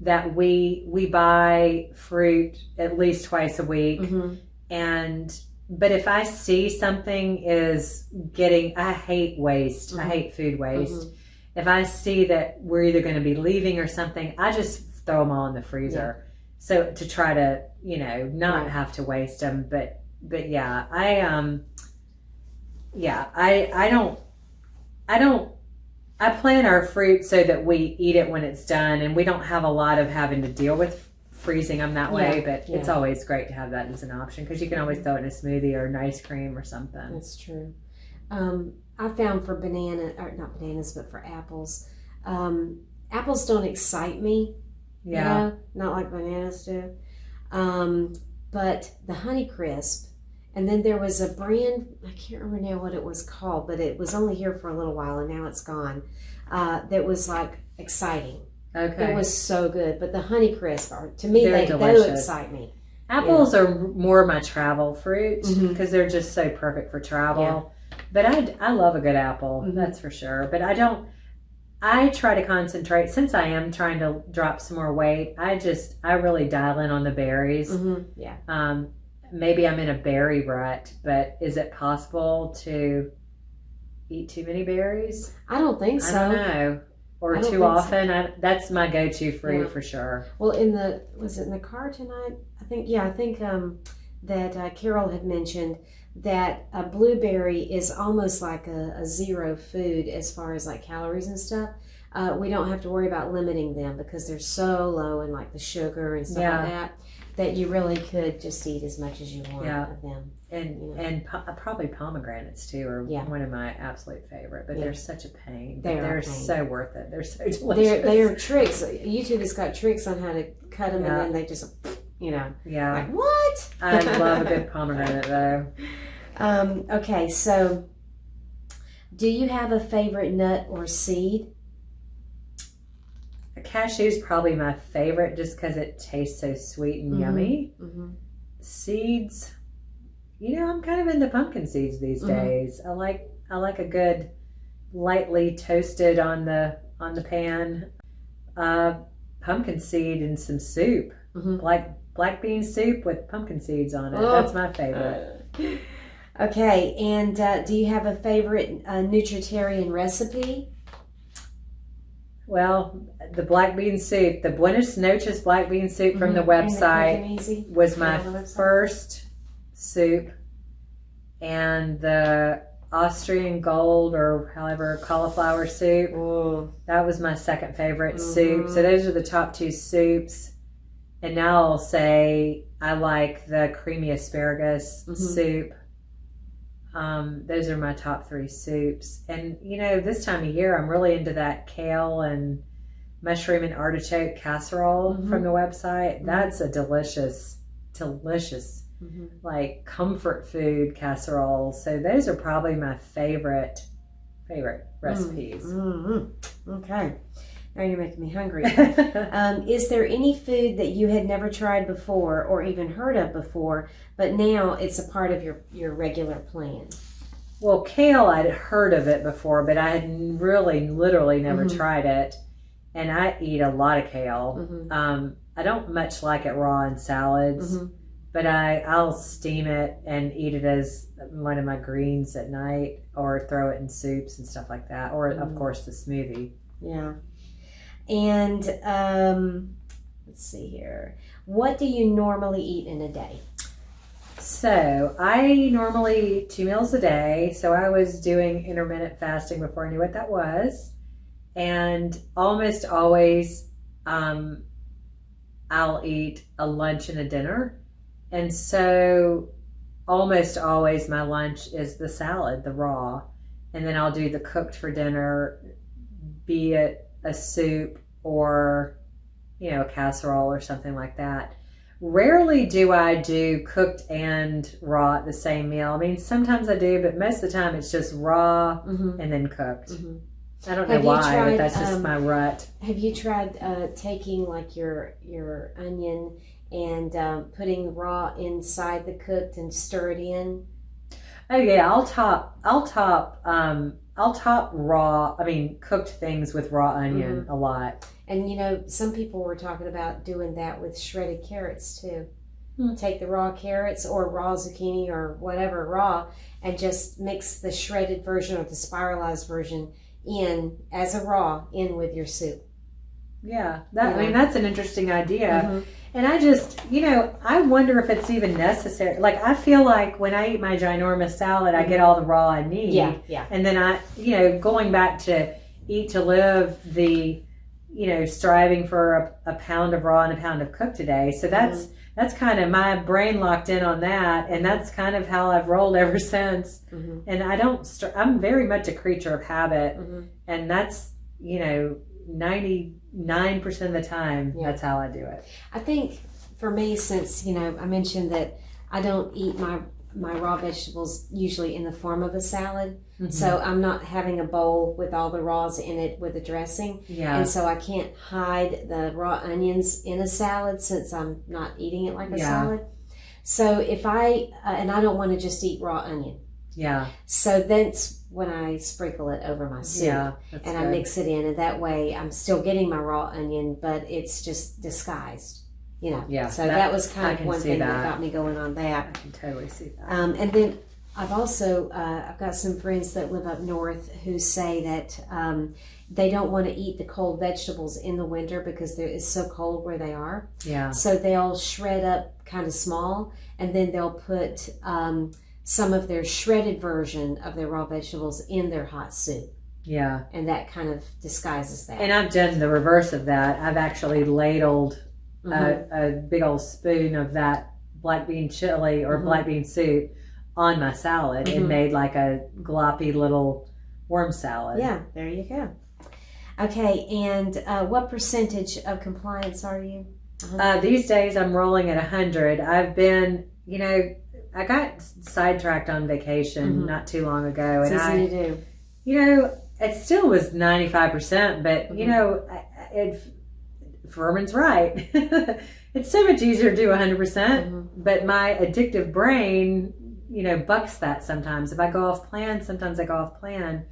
B: that we buy fruit at least twice a week. But if I see something I hate waste. I hate food waste. If I see that we're either going to be leaving or something, I just throw them all in the freezer. So to try to, not have to waste them. But yeah, I plan our fruit so that we eat it when it's done, and we don't have a lot of having to deal with freezing them that way. But it's always great to have that as an option because you can always throw it in a smoothie or an ice cream or something.
A: That's true. I found for not bananas, but for apples. Apples don't excite me. Not like bananas do. But the Honeycrisp, and then there was a brand, I can't remember now what it was called, but it was only here for a little while and now it's gone. That was like exciting.
B: Okay.
A: It was so good. But the Honeycrisp, to me, they excite me.
B: Apples are more my travel fruit because they're just so perfect for travel. Yeah. But I love a good apple, that's for sure. But I try to concentrate, since I am trying to drop some more weight, I really dial in on the berries. Maybe I'm in a berry rut, but is it possible to eat too many berries?
A: I don't think so.
B: I don't know. Or too often. So. That's my go-to fruit for sure.
A: Well, was it in the car tonight? I think that Carol had mentioned that a blueberry is almost like a zero food as far as like calories and stuff. We don't have to worry about limiting them because they're so low in like the sugar and stuff like that you really could just eat as much as you want of them.
B: And probably pomegranates too are one of my absolute favorite, but they're such a pain. They're so worth it. They're so delicious.
A: They're tricks. YouTube has got tricks on how to cut them and then they just, like what?
B: I love a good pomegranate though.
A: Okay, so do you have a favorite nut or seed?
B: A cashew is probably my favorite just because it tastes so sweet and yummy. Seeds, I'm kind of into pumpkin seeds these days. I like a good lightly toasted on the pan pumpkin seed and some soup, like black bean soup with pumpkin seeds on it. That's my favorite.
A: Okay, and do you have a favorite nutritarian recipe?
B: Well, the black bean soup, the Buenos Noches black bean soup from the website was my first soup, and the Austrian Gold or however cauliflower soup, that was my second favorite soup. So those are the top two soups. And now I'll say I like the creamy asparagus soup. Those are my top three soups. And this time of year I'm really into that kale and mushroom and artichoke casserole from the website. That's a delicious like comfort food casseroles. So those are probably my favorite recipes.
A: Okay. Now you're making me hungry. Is there any food that you had never tried before or even heard of before, but now it's a part of your regular plan?
B: Well, kale, I'd heard of it before, but I had really, literally never tried it. And I eat a lot of kale. I don't much like it raw in salads, but I'll steam it and eat it as one of my greens at night, or throw it in soups and stuff like that, or of course the smoothie.
A: Yeah. And let's see here. What do you normally eat in a day?
B: So I normally eat 2 meals a day. So I was doing intermittent fasting before I knew what that was. And almost always I'll eat a lunch and a dinner. And so almost always my lunch is the salad, the raw. And then I'll do the cooked for dinner, be it a soup or, a casserole or something like that. Rarely do I do cooked and raw at the same meal. I mean, sometimes I do, but most of the time it's just raw and then cooked. I don't know why, but that's just my rut.
A: Have you tried taking like your onion and putting raw inside the cooked and stir it in?
B: Oh yeah, I'll top raw. I mean, cooked things with raw onion a lot.
A: And some people were talking about doing that with shredded carrots too. Take the raw carrots or raw zucchini or whatever raw, and just mix the shredded version or the spiralized version in as a raw in with your soup.
B: Yeah, I mean, that's an interesting idea. And I just, I wonder if it's even necessary. Like, I feel like when I eat my ginormous salad, I get all the raw I need.
A: Yeah.
B: And then going back to eat to live, the, striving for a pound of raw and a pound of cooked today. So that's kind of my brain locked in on that. And that's kind of how I've rolled ever since. And I'm very much a creature of habit. And that's, 99% of the time, that's how I do it.
A: I think for me, since, I mentioned that I don't eat my raw vegetables usually in the form of a salad. So I'm not having a bowl with all the raws in it with a dressing. And so I can't hide the raw onions in a salad since I'm not eating it like a salad. So if and I don't want to just eat raw onion. So that's when I sprinkle it over my soup and
B: good.
A: I mix it in, and that way I'm still getting my raw onion, but it's just disguised, So that was kind of one thing that got me going on that.
B: I can totally see that.
A: And then I've also I've got some friends that live up north who say that they don't want to eat the cold vegetables in the winter because it's so cold where they are. So they'll shred up kind of small, and then they'll put some of their shredded version of their raw vegetables in their hot soup. And that kind of disguises that.
B: And I've done the reverse of that. I've actually ladled a big old spoon of that black bean chili or black bean soup on my salad and made like a gloppy little worm salad.
A: Yeah, there you go. Okay, and what percentage of compliance are you?
B: These days I'm rolling at 100. I've been, I got sidetracked on vacation not too long ago.
A: It's easy to do.
B: It still was 95%, but, Furman's right. It's so much easier to do 100%, but my addictive brain, bucks that sometimes. If I go off plan, sometimes I go off plan.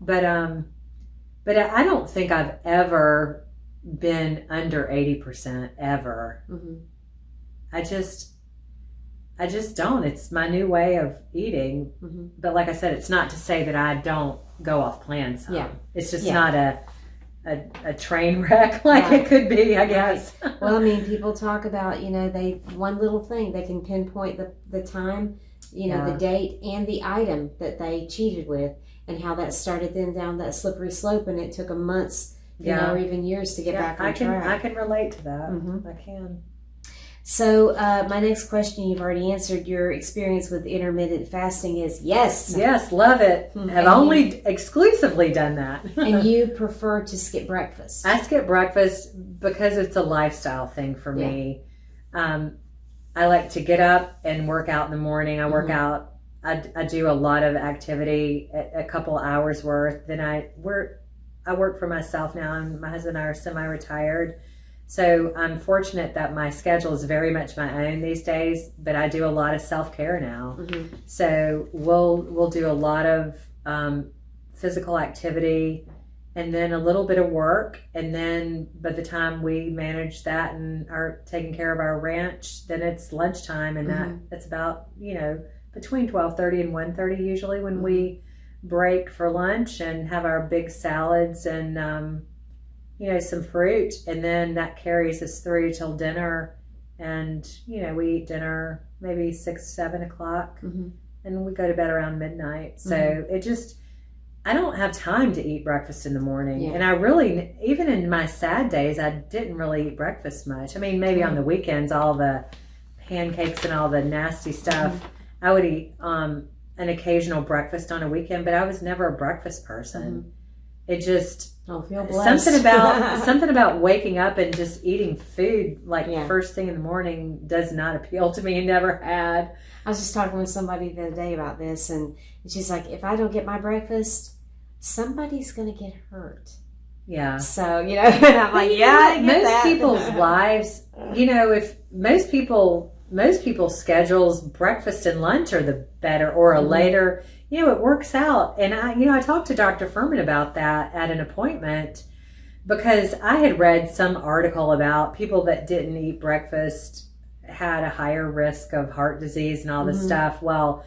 B: But I don't think I've ever been under 80% ever. I just don't. It's my new way of eating. But like I said, it's not to say that I don't go off plan some. It's just not a train wreck like it could be, I guess.
A: Well, I mean, people talk about, one little thing, they can pinpoint the time, the date and the item that they cheated with, and how that started them down that slippery slope, and it took them months, or even years to get back on track.
B: I can relate to that. I can.
A: So my next question, you've already answered. Your experience with intermittent fasting is yes.
B: Yes, love it. Have only exclusively done that.
A: And you prefer to skip breakfast?
B: I skip breakfast because it's a lifestyle thing for me. I like to get up and work out in the morning. I work out. I do a lot of activity, a couple hours worth. Then I work for myself now, and my husband and I are semi-retired. So I'm fortunate that my schedule is very much my own these days, but I do a lot of self-care now. So we'll do a lot of physical activity and then a little bit of work. And then by the time we manage that and are taking care of our ranch, then it's lunchtime, and that's about, between 12:30 and 1:30 usually when we break for lunch and have our big salads and some fruit, and then that carries us through till dinner. And we eat dinner maybe 6-7 o'clock, and we go to bed around midnight. So I don't have time to eat breakfast in the morning. And I really, even in my sad days, I didn't really eat breakfast much. I mean, maybe on the weekends, all the pancakes and all the nasty stuff, I would eat an occasional breakfast on a weekend, but I was never a breakfast person. It just
A: feel blessed.
B: something about waking up and just eating food first thing in the morning does not appeal to me, and never had.
A: I was just talking with somebody the other day about this, and she's like, if I don't get my breakfast, somebody's going to get hurt.
B: Yeah.
A: So, and I'm like, I get
B: most
A: that.
B: people's lives, if most people's schedules, breakfast and lunch are the better, or a later, it works out. And I talked to Dr. Furman about that at an appointment, because I had read some article about people that didn't eat breakfast had a higher risk of heart disease and all this stuff. Well,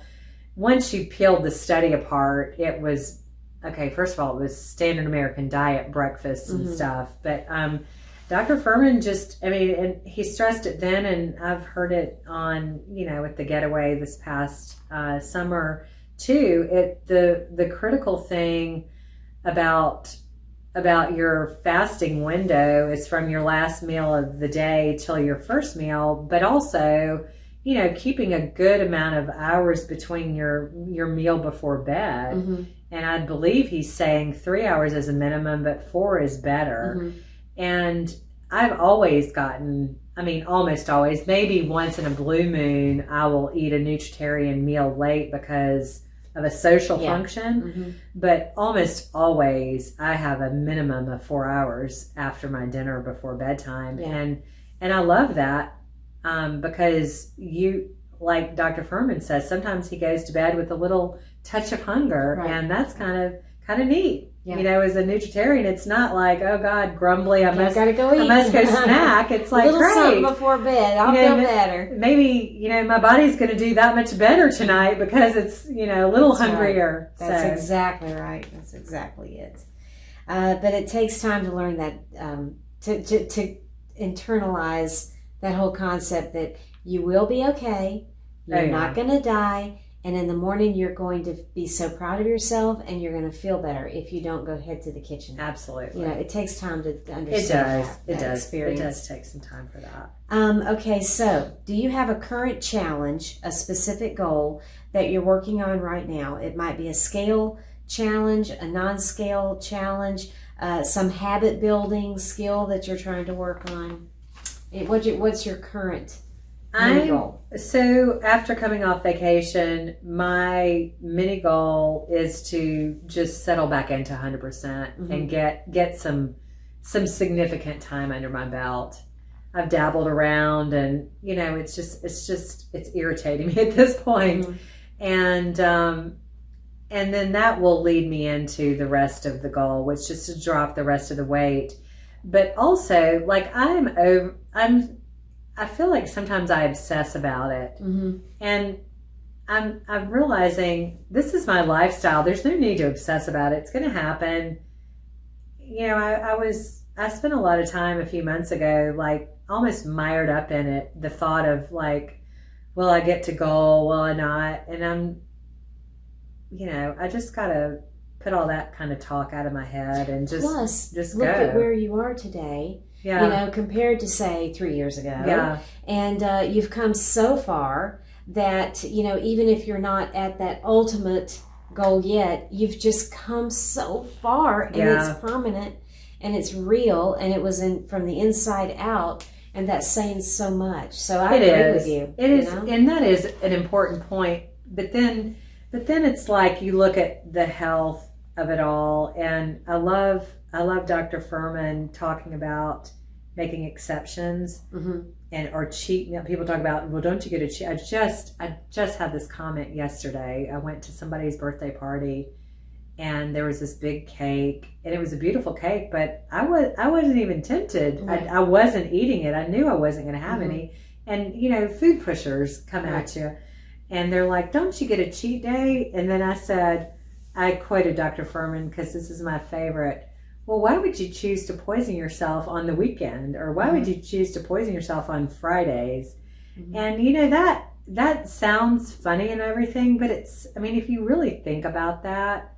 B: once you peeled the study apart, it was, okay, first of all, it was standard American diet breakfasts and stuff. But Dr. Furman and he stressed it then, and I've heard it on, at the Getaway this past summer too. The critical thing about your fasting window is from your last meal of the day till your first meal, but also, keeping a good amount of hours between your meal before bed. And I believe he's saying 3 hours is a minimum, but 4 is better. And I've always gotten, almost always, maybe once in a blue moon, I will eat a Nutritarian meal late because of a social function. But almost always I have a minimum of 4 hours after my dinner before bedtime. And I love that because like Dr. Furman says, sometimes he goes to bed with a little touch of hunger, and that's kind of neat. As a Nutritarian, it's not like, oh God, grumbly, I must go eat. I must go snack. It's like,
A: a little
B: great,
A: something before bed, I'll feel better.
B: Maybe, my body's going to do that much better tonight because it's, a little hungrier.
A: Right. That's exactly right. That's exactly it. But it takes time to learn that, to internalize that whole concept that you will be okay, you're not going to die, and in the morning you're going to be so proud of yourself, and you're going to feel better if you don't go head to the kitchen.
B: Absolutely.
A: It takes time to understand that experience.
B: It does take some time for that.
A: Okay, so do you have a current challenge, a specific goal that you're working on right now? It might be a scale challenge, a non-scale challenge, some habit building skill that you're trying to work on. What's your current mini goal?
B: So after coming off vacation, my mini goal is to just settle back into 100% and get some significant time under my belt. I've dabbled around, and it's irritating me at this point. And then that will lead me into the rest of the goal, which is to drop the rest of the weight. But also, like, I feel like sometimes I obsess about it, and I'm realizing this is my lifestyle. There's no need to obsess about it. It's going to happen. I spent a lot of time a few months ago, like, almost mired up in it. The thought of, like, will I get to goal? Will I not? And I just got to put all that kind of talk out of my head and just
A: look at where you are today. Compared to, say, 3 years ago. And you've come so far that, even if you're not at that ultimate goal yet, you've just come so far, and it's permanent, and it's real, and it was from the inside out. And that's saying so much. So I
B: It
A: agree
B: is.
A: with you.
B: It
A: you
B: is,
A: know?
B: and that is an important point. But then it's like you look at the health of it all, and I love Dr. Furman talking about making exceptions and or cheat meal. People talk about, well, don't you get a cheat? I just had this comment yesterday. I went to somebody's birthday party, and there was this big cake, and it was a beautiful cake, but I wasn't even tempted. I wasn't eating it. I knew I wasn't going to have any. And food pushers come at you, and they're like, don't you get a cheat day? And then I quoted Dr. Furman because this is my favorite. Well, why would you choose to poison yourself on the weekend? Or why would you choose to poison yourself on Fridays? And that sounds funny and everything, but if you really think about that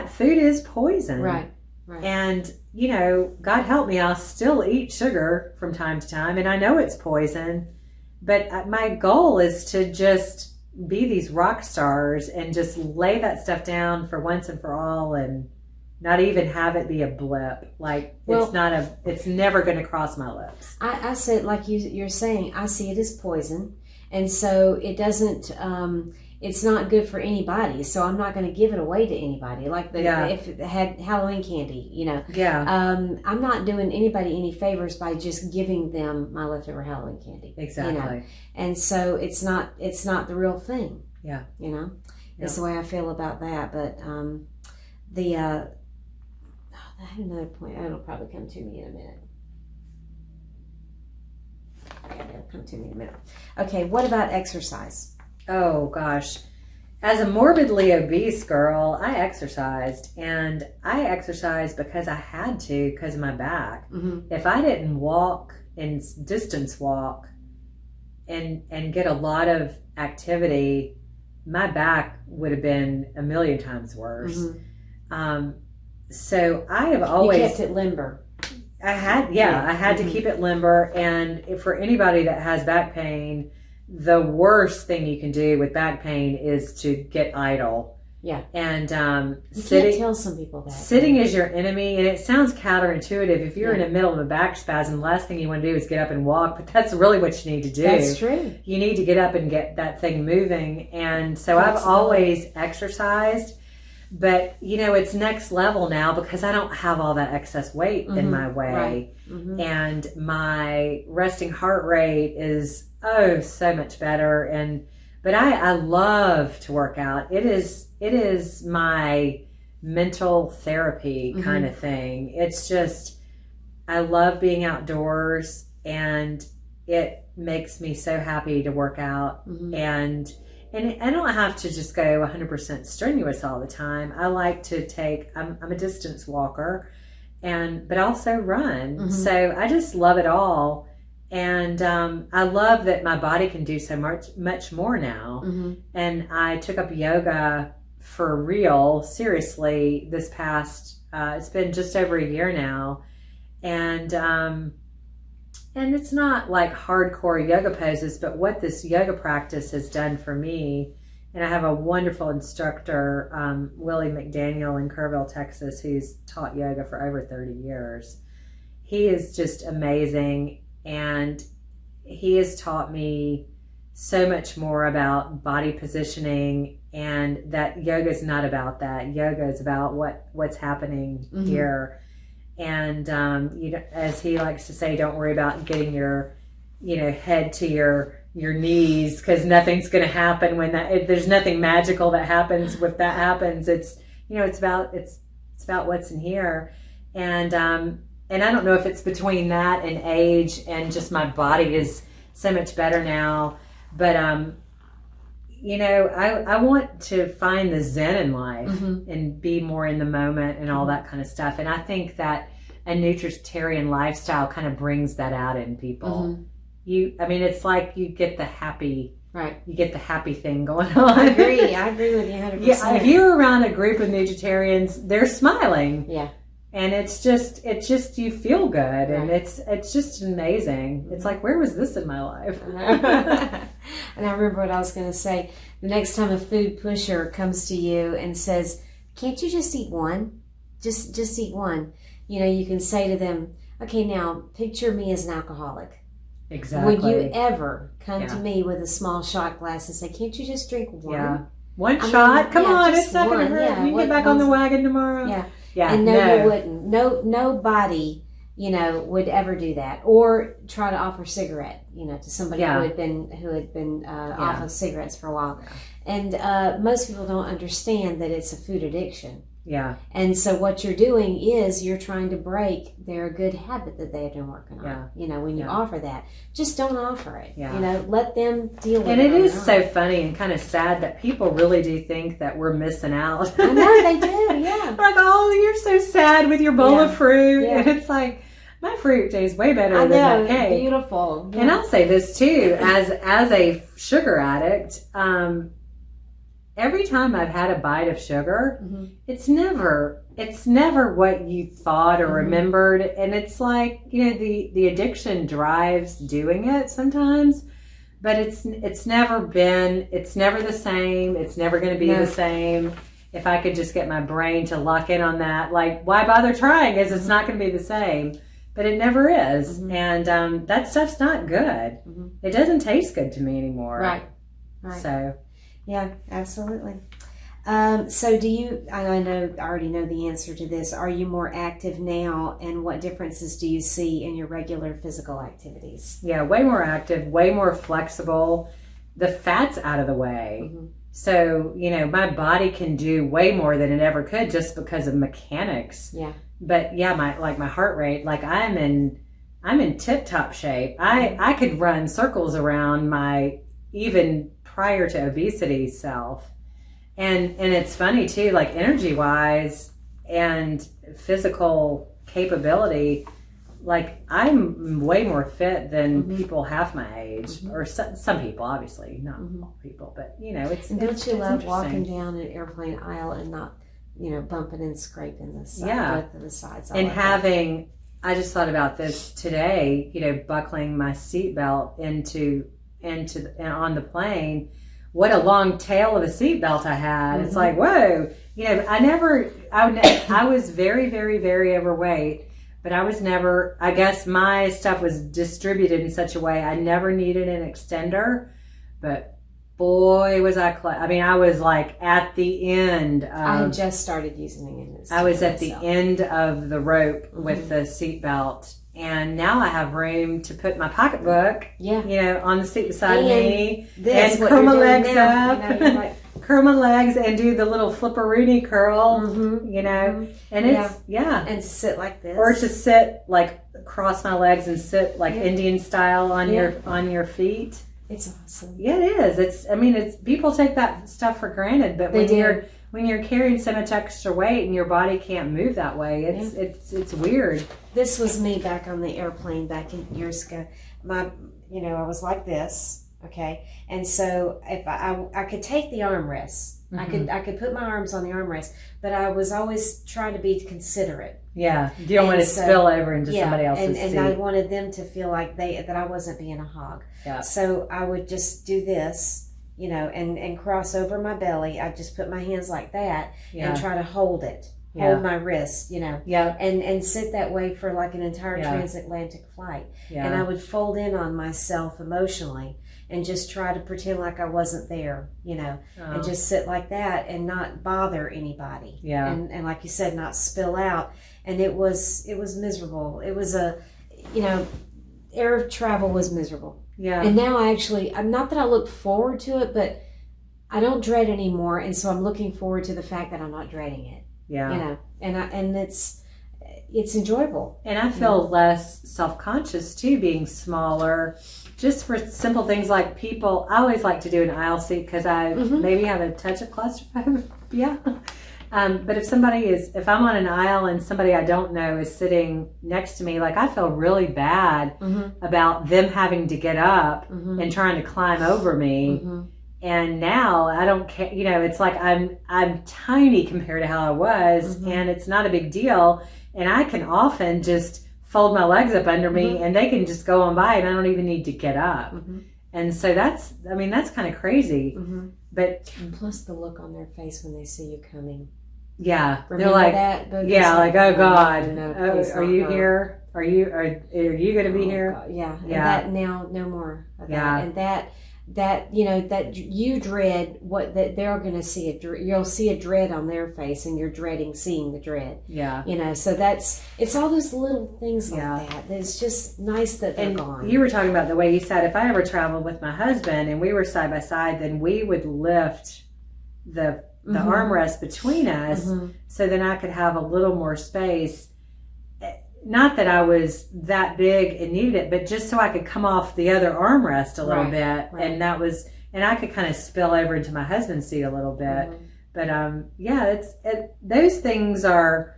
B: food is poison.
A: Right.
B: And, God help me, I'll still eat sugar from time to time, and I know it's poison, but my goal is to just be these rock stars and just lay that stuff down for once and for all, and not even have it be a blip. Like, it's never going to cross my lips.
A: I said, like you're saying, I see it as poison. And so it doesn't, it's not good for anybody. So I'm not going to give it away to anybody. Like if it had Halloween candy, I'm not doing anybody any favors by just giving them my leftover Halloween candy.
B: Exactly.
A: And so it's not the real thing.
B: Yeah.
A: It's the way I feel about that. But I had another point. It'll probably come to me in a minute. It'll come to me in a minute. Okay, what about exercise?
B: Oh, gosh. As a morbidly obese girl, I exercised. And I exercised because I had to, because of my back. If I didn't walk and distance walk and get a lot of activity, my back would have been a million times worse. So I have always...
A: You kept it limber.
B: I had to keep it limber. And for anybody that has back pain, the worst thing you can do with back pain is to get idle.
A: Yeah.
B: And
A: you can't tell some people that.
B: Sitting is your enemy, and it sounds counterintuitive. If you're in the middle of a back spasm, the last thing you want to do is get up and walk, but that's really what you need to do.
A: That's true.
B: You need to get up and get that thing moving. And so I've always exercised. But, it's next level now because I don't have all that excess weight in my way. Right. And my resting heart rate is, so much better. But I love to work out. It is my mental therapy kind of thing. It's just, I love being outdoors, and it makes me so happy to work out. And I don't have to just go 100% strenuous all the time. I like to I'm a distance walker, but also run. So I just love it all. And I love that my body can do so much more now. And I took up yoga for real, seriously, this past, it's been just over a year now. And it's not like hardcore yoga poses, but what this yoga practice has done for me, and I have a wonderful instructor, Willie McDaniel in Kerrville, Texas, who's taught yoga for over 30 years. He is just amazing, and he has taught me so much more about body positioning, and that yoga is not about that. Yoga is about what's happening here. And as he likes to say, don't worry about getting your head to your knees, because nothing's going to happen when there's nothing magical that happens if that happens. It's it's about what's in here. And I don't know if it's between that and age, and just my body is so much better now, but I want to find the zen in life and be more in the moment and all that kind of stuff. And I think that a Nutritarian lifestyle kind of brings that out in people. It's like you get the happy, you get the happy thing going on.
A: I agree with you 100%.
B: Yeah, if you're around a group of Nutritarians, they're smiling.
A: Yeah.
B: And it's just you feel good, and it's just amazing. It's like, where was this in my life?
A: And I remember what I was going to say. The next time a food pusher comes to you and says, "Can't you just eat one? Just eat one?" You can say to them, Okay, now picture me as an alcoholic.
B: Exactly.
A: Would you ever come to
B: Yeah.
A: me with a small shot glass and say, "Can't you just drink one?"
B: Yeah. One
A: I
B: shot?
A: mean,
B: Come
A: yeah,
B: on,
A: just
B: it's not going to
A: one,
B: hurt.
A: yeah.
B: You can
A: What-
B: get back on the
A: what's-
B: wagon tomorrow.
A: Yeah.
B: Yeah.
A: And no, you wouldn't. Nobody, would ever do that, or try to offer cigarette, to somebody
B: Yeah.
A: who had been off of cigarettes for a while.
B: Yeah.
A: And most people don't understand that it's a food addiction.
B: Yeah.
A: And so what you're doing is you're trying to break their good habit that they've been working on. When you offer that, just don't offer it.
B: Yeah.
A: Let them deal with it.
B: And it
A: on
B: is
A: their
B: so
A: own.
B: funny and kind of sad that people really do think that we're missing out.
A: I know they do. Yeah.
B: Like, oh, you're so sad with your bowl of fruit.
A: Yeah.
B: And it's like, my fruit tastes way better
A: I
B: than
A: know.
B: that cake.
A: Beautiful. Yeah.
B: And I'll say this too, as a sugar addict, every time I've had a bite of sugar,
A: Mm-hmm.
B: it's never what you thought or remembered. And it's like, the addiction drives doing it sometimes, but it's never the same. It's never going to be the same. If I could just get my brain to lock in on that, like, why bother trying? Because it's not going to be the same. But it never is.
A: Mm-hmm.
B: And that stuff's not good.
A: Mm-hmm.
B: It doesn't taste good to me anymore.
A: Right.
B: So.
A: Yeah, absolutely. So do you, I already know the answer to this. Are you more active now, and what differences do you see in your regular physical activities?
B: Yeah, way more active, way more flexible. The fat's out of the way.
A: Mm-hmm.
B: So, my body can do way more than it ever could just because of mechanics.
A: Yeah.
B: But yeah, my heart rate, like I'm in tip-top shape. I could run circles around my even prior to obesity self. And it's funny too, like energy wise and physical capability, like I'm way more fit than people half my age, or some people, obviously not all people, but it's.
A: And don't
B: it's
A: you love
B: interesting.
A: walking down an airplane aisle and not, bumping and scraping the side, both of the sides?
B: And having, I just thought about this today, buckling my seatbelt into on the plane. What a long tail of a seatbelt I had. It's like, whoa, I was very, very, very overweight, but I was never, I guess my stuff was distributed in such a way I never needed an extender, but boy, was I I was like at the end.
A: I had just started using it.
B: I was at the end of the rope with the seatbelt. And now I have room to put my pocketbook, on the seat beside me, and curl my legs up, curl my legs, and do the little flipperoonie curl, and it's
A: and to sit like this,
B: or to sit like cross my legs and sit like Indian style on your feet.
A: It's awesome.
B: Yeah, it is. It's people take that stuff for granted, but when you're carrying so much extra weight and your body can't move that way, it's weird.
A: This was me back on the airplane back in years ago. I was like this, okay, and so if I could take the armrests, I could put my arms on the armrest, but I was always trying to be considerate.
B: Yeah, you don't want to spill over into somebody else's seat.
A: And I wanted them to feel like that I wasn't being a hog.
B: Yeah.
A: So I would just do this, and cross over my belly. I just put my hands like that and try to hold it. Hold my wrist, and sit that way for like an entire transatlantic flight.
B: Yeah.
A: And I would fold in on myself emotionally and just try to pretend like I wasn't there, and just sit like that and not bother anybody. Yeah. And like you said, not spill out. And it was miserable. It was air travel was miserable.
B: Yeah.
A: And now I'm not that I look forward to it, but I don't dread anymore. And so I'm looking forward to the fact that I'm not dreading it.
B: Yeah.
A: And it's enjoyable.
B: And I feel less self-conscious too, being smaller, just for simple things like people. I always like to do an aisle seat because I maybe have a touch of claustrophobia. But if I'm on an aisle and somebody I don't know is sitting next to me, like I feel really bad about them having to get up and trying to climb over me. And now I don't care, it's like I'm tiny compared to how I was, and it's not a big deal. And I can often just fold my legs up under me and they can just go on by and I don't even need to get up. And so that's kind of crazy. But
A: and plus the look on their face when they see you coming.
B: Yeah.
A: Remember
B: they're like,
A: that?
B: yeah, like, oh God,
A: no,
B: are you
A: not
B: here? Are you going to be here?
A: God, yeah. And
B: Yeah.
A: that now, no more of
B: Yeah.
A: that. And that that you dread what that they're going to see you'll see a dread on their face, and you're dreading seeing the dread.
B: Yeah.
A: So it's all those little things like that. It's just nice that they're gone.
B: You were talking about the way you said, if I ever traveled with my husband and we were side by side, then we would lift the armrest between us, so then I could have a little more space. Not that I was that big and needed it, but just so I could come off the other armrest a little bit.
A: Right.
B: And I could kind of spill over into my husband's seat a little bit. But those things are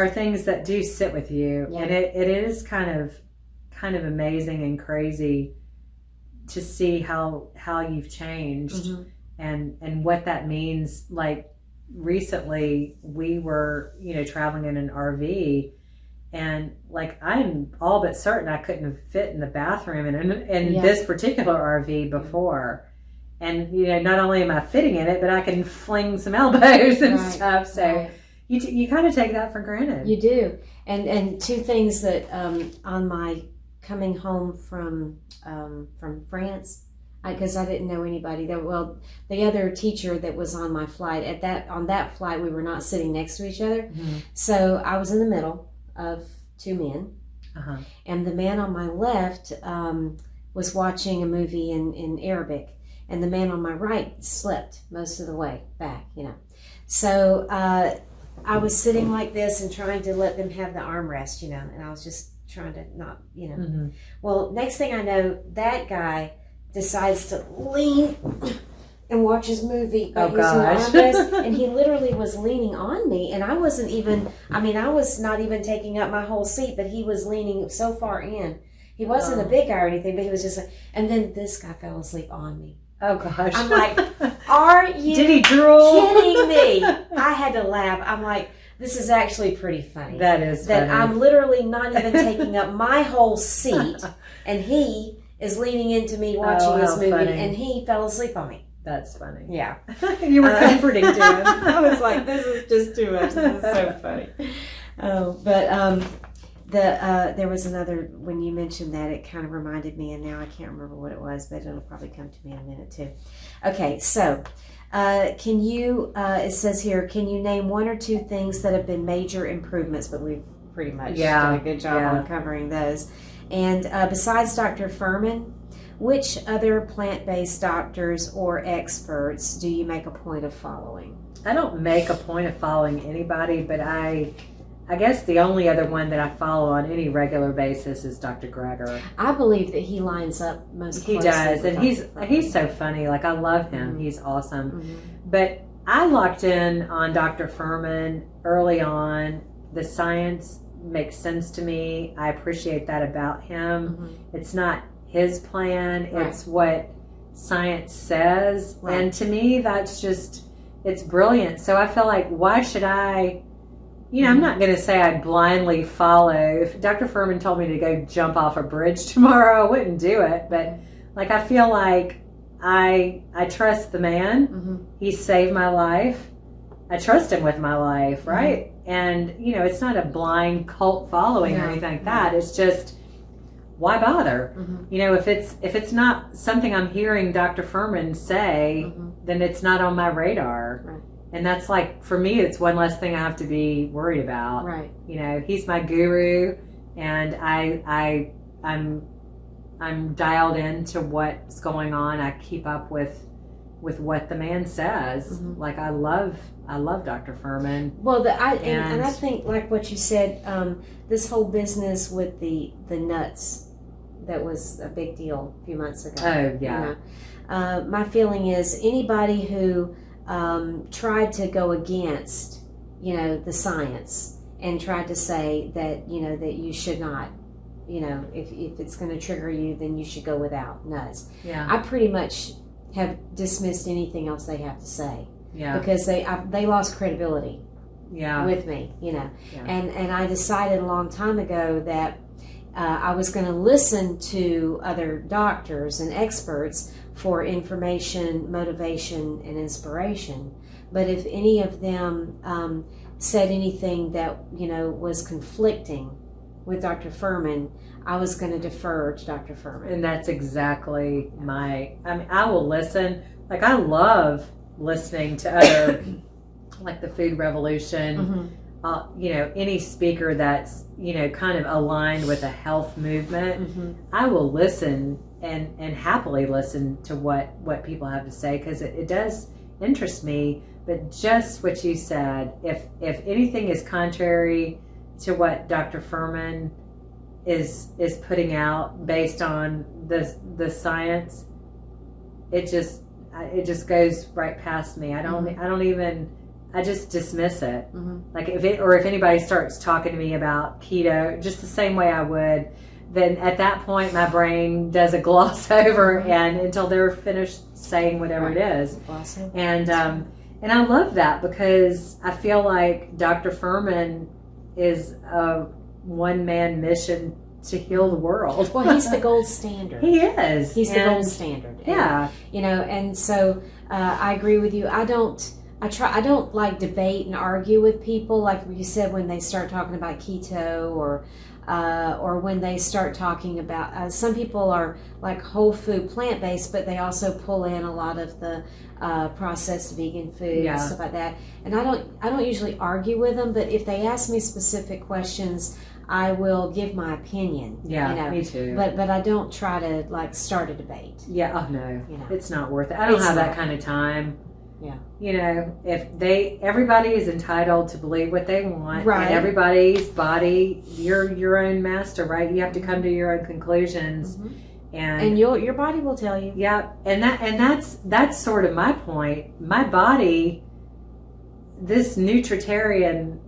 B: things that do sit with you. And it is kind of amazing and crazy to see how you've changed and what that means. Like recently we were, traveling in an RV, and like I'm all but certain I couldn't have fit in the bathroom in this particular RV before. And not only am I fitting in it, but I can fling some elbows and stuff. So you kind of take that for granted.
A: You do. And two things that on my coming home from France, because I didn't know anybody there. Well, the other teacher that was on my flight on that flight, we were not sitting next to each other. So I was in the middle of two men, and the man on my left was watching a movie in Arabic, and the man on my right slept most of the way back. So I was sitting like this and trying to let them have the armrest, and I was just trying to not, Well, next thing I know, that guy decides to lean and watch his movie by using the armrest, and he literally was leaning on me, and I was not even taking up my whole seat, but he was leaning so far in. He wasn't a big guy or anything, but he was just like, and then this guy fell asleep on me.
B: Oh gosh.
A: I'm like, are you
B: Did he drool?
A: kidding me? I had to laugh. I'm like, this is actually pretty funny.
B: That is
A: that
B: funny.
A: I'm literally not even taking up my whole seat, and he is leaning into me watching this movie,
B: funny.
A: and he fell asleep on me.
B: That's funny.
A: Yeah.
B: You were comforting to him.
A: I was like, this is just too much. This is so funny. There was another, when you mentioned that, it kind of reminded me, and now I can't remember what it was, but it'll probably come to me in a minute too. Okay, so can you, it says here, can you name one or two things that have been major improvements? But we've pretty much done a good job on covering those. And besides Dr. Furman, which other plant-based doctors or experts do you make a point of following?
B: I don't make a point of following anybody, but I guess the only other one that I follow on any regular basis is Dr. Greger.
A: I believe that he lines up most closely.
B: He does,
A: with
B: and he's so funny. Like, I love him. He's awesome. But I locked in on Dr. Furman early on. The science makes sense to me. I appreciate that about him. It's not his plan. It's what science says. And to me, that's just, it's brilliant. So I feel like, why should I, I'm not going to say I blindly follow. If Dr. Furman told me to go jump off a bridge tomorrow, I wouldn't do it. But like, I feel like I trust the man. He saved my life. I trust him with my life, right? And, it's not a blind cult following or anything like that. It's just, why bother? If it's not something I'm hearing Dr. Furman say, then it's not on my radar.
A: Right.
B: And that's like, for me, it's one less thing I have to be worried about.
A: Right.
B: He's my guru, and I'm dialed into what's going on. I keep up with what the man says. Like, I love Dr. Furman.
A: Well, and I think, like what you said, this whole business with the nuts, that was a big deal a few months ago.
B: Oh, yeah.
A: My feeling is anybody who tried to go against, the science and tried to say that, that you should not, if it's going to trigger you, then you should go without nuts.
B: Yeah.
A: I pretty much have dismissed anything else they have to say.
B: Yeah.
A: Because they lost credibility.
B: Yeah.
A: With me,
B: Yeah.
A: And I decided a long time ago that I was going to listen to other doctors and experts for information, motivation, and inspiration. But if any of them said anything that was conflicting with Dr. Furman, I was going to defer to Dr. Furman.
B: And that's exactly I will listen. Like, I love listening to other, like the Food Revolution, any speaker that's, kind of aligned with a health movement. I will listen and happily listen to what people have to say, because it does interest me. But just what you said, if anything is contrary to what Dr. Furman is putting out based on the science, it just goes right past me. I just dismiss it. Like, if anybody starts talking to me about keto, just the same way I would, then at that point my brain does a gloss over, and until they're finished saying whatever it is. And I love that, because I feel like Dr. Furman is a one-man mission to heal the world.
A: Well, he's the gold standard.
B: He is.
A: He's the gold standard.
B: Yeah.
A: And so I agree with you. I don't like debate and argue with people, like you said, when they start talking about keto or when they start talking about, some people are like whole food plant-based, but they also pull in a lot of the processed vegan food and stuff like that. And I don't usually argue with them, but if they ask me specific questions, I will give my opinion.
B: Yeah, me too.
A: But I don't try to like start a debate.
B: Yeah, oh no, it's not worth it. I don't have that kind of time.
A: Yeah.
B: Everybody is entitled to believe what they want.
A: Right.
B: And everybody's body, you're your own master, right? You have to come to your own conclusions. And
A: your body will tell you.
B: Yeah. And that's sort of my point. My body, this Nutritarian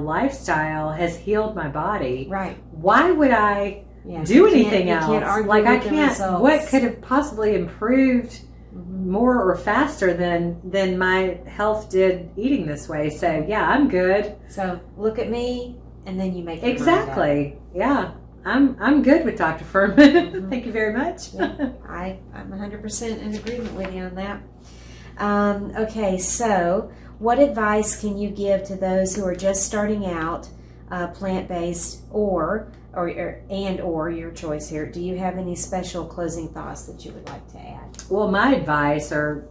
B: lifestyle has healed my body.
A: Right.
B: Why would I do anything else?
A: Can't argue
B: like, I
A: with the
B: can't.
A: results.
B: What could have possibly improved more or faster than my health did eating this way? So yeah, I'm good.
A: So look at me, and then you make your
B: exactly. Yeah, I'm good with Dr. Furman. Thank you very much.
A: Yeah, I'm 100% in agreement with you on that. Okay, so what advice can you give to those who are just starting out, plant-based, or your choice here? Do you have any special closing thoughts that you would like to add?
B: Well, my advice, or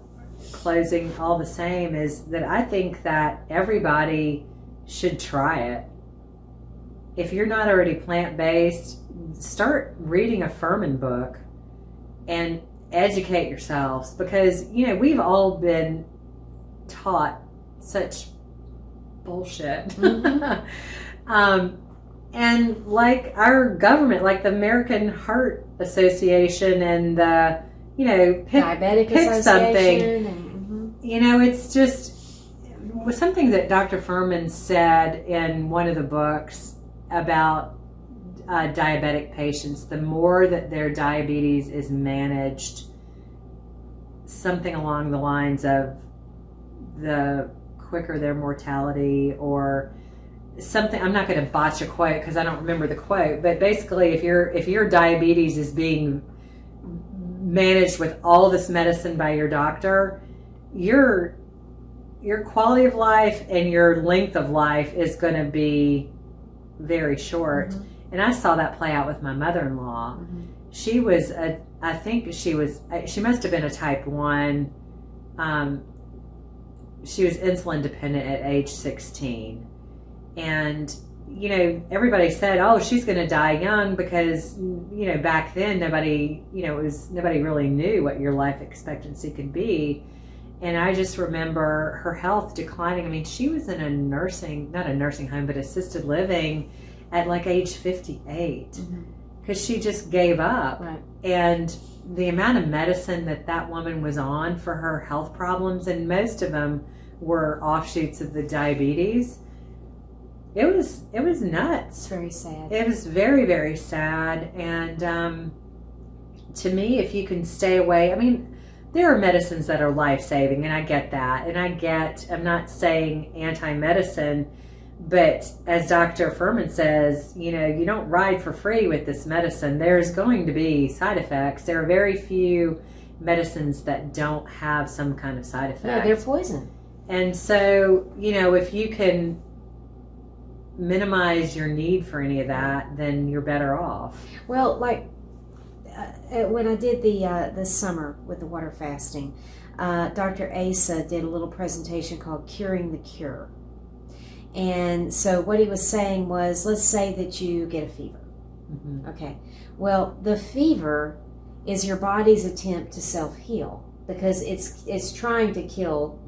B: closing all the same, is that I think that everybody should try it. If you're not already plant-based, start reading a Furman book and educate yourselves, because we've all been taught such bullshit. And like our government, like the American Heart Association and the
A: Diabetic
B: pick
A: Association
B: something. It's just something that Dr. Furman said in one of the books about diabetic patients. The more that their diabetes is managed, something along the lines of the quicker their mortality, or something. I'm not going to botch a quote because I don't remember the quote, but basically, if your diabetes is being managed with all this medicine by your doctor, your quality of life and your length of life is going to be very short. And I saw that play out with my mother-in-law. She was she must have been a type 1. She was insulin dependent at age 16. And, everybody said, oh, she's going to die young, because, back then nobody really knew what your life expectancy could be. And I just remember her health declining. I mean, she was in not a nursing home, but assisted living at like age 58, because she just gave up.
A: Right. And
B: the amount of medicine that woman was on for her health problems, and most of them were offshoots of the diabetes. It was nuts.
A: It's very sad.
B: It was very, very sad. And to me, if you can stay away, I mean, there are medicines that are life-saving, and I get that. And I'm not saying anti-medicine, but as Dr. Furman says, you don't ride for free with this medicine. There's going to be side effects. There are very few medicines that don't have some kind of side effect.
A: Yeah, they're poison.
B: And so, if you can minimize your need for any of that, then you're better off.
A: Well, like when I did this summer with the water fasting, Dr. Asa did a little presentation called Curing the Cure. And so what he was saying was, let's say that you get a fever.
B: Mm-hmm.
A: Okay. Well, the fever is your body's attempt to self-heal, because it's trying to kill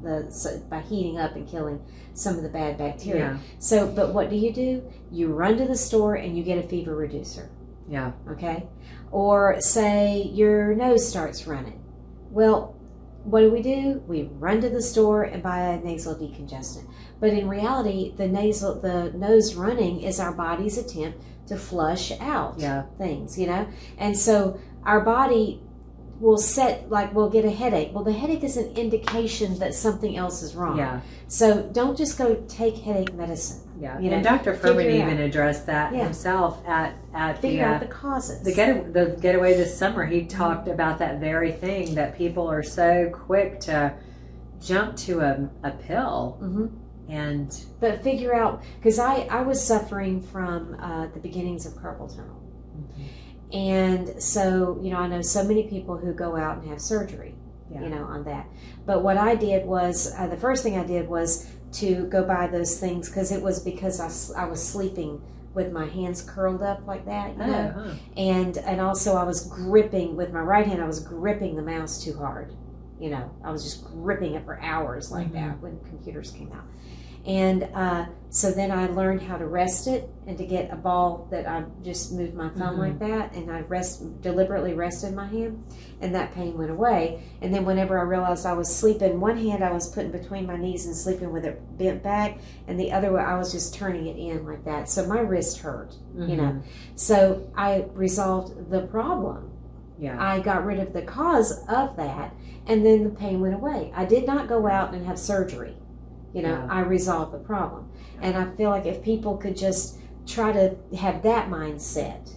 A: by heating up and killing some of the bad bacteria.
B: Yeah.
A: So, but what do? You run to the store and you get a fever reducer.
B: Yeah.
A: Okay. Or say your nose starts running. Well, what do? We run to the store and buy a nasal decongestant. But in reality, the nose running is our body's attempt to flush out things, And so our body will we'll get a headache. Well, the headache is an indication that something else is wrong.
B: Yeah.
A: So don't just go take headache medicine.
B: Yeah. And Dr. Furman even addressed that himself at
A: figure out the causes.
B: The getaway this summer. He talked about that very thing, that people are so quick to jump to a pill.
A: Mm-hmm. But figure out, because I was suffering from the beginnings of carpal tunnel.
B: Mm-hmm.
A: And so, I know so many people who go out and have surgery, on that. But what I did was, the first thing I did was to go buy those things, because it was because I was sleeping with my hands curled up like that, And also I was gripping, with my right hand, I was gripping the mouse too hard. I was just gripping it for hours like that when computers came out. And so then I learned how to rest it, and to get a ball that I just moved my thumb like that, and I deliberately rested my hand, and that pain went away. And then whenever I realized I was sleeping, one hand I was putting between my knees and sleeping with it bent back, and the other way I was just turning it in like that. So my wrist hurt, So I resolved the problem.
B: Yeah.
A: I got rid of the cause of that, and then the pain went away. I did not go out and have surgery. I resolved the problem. And I feel like if people could just try to have that mindset,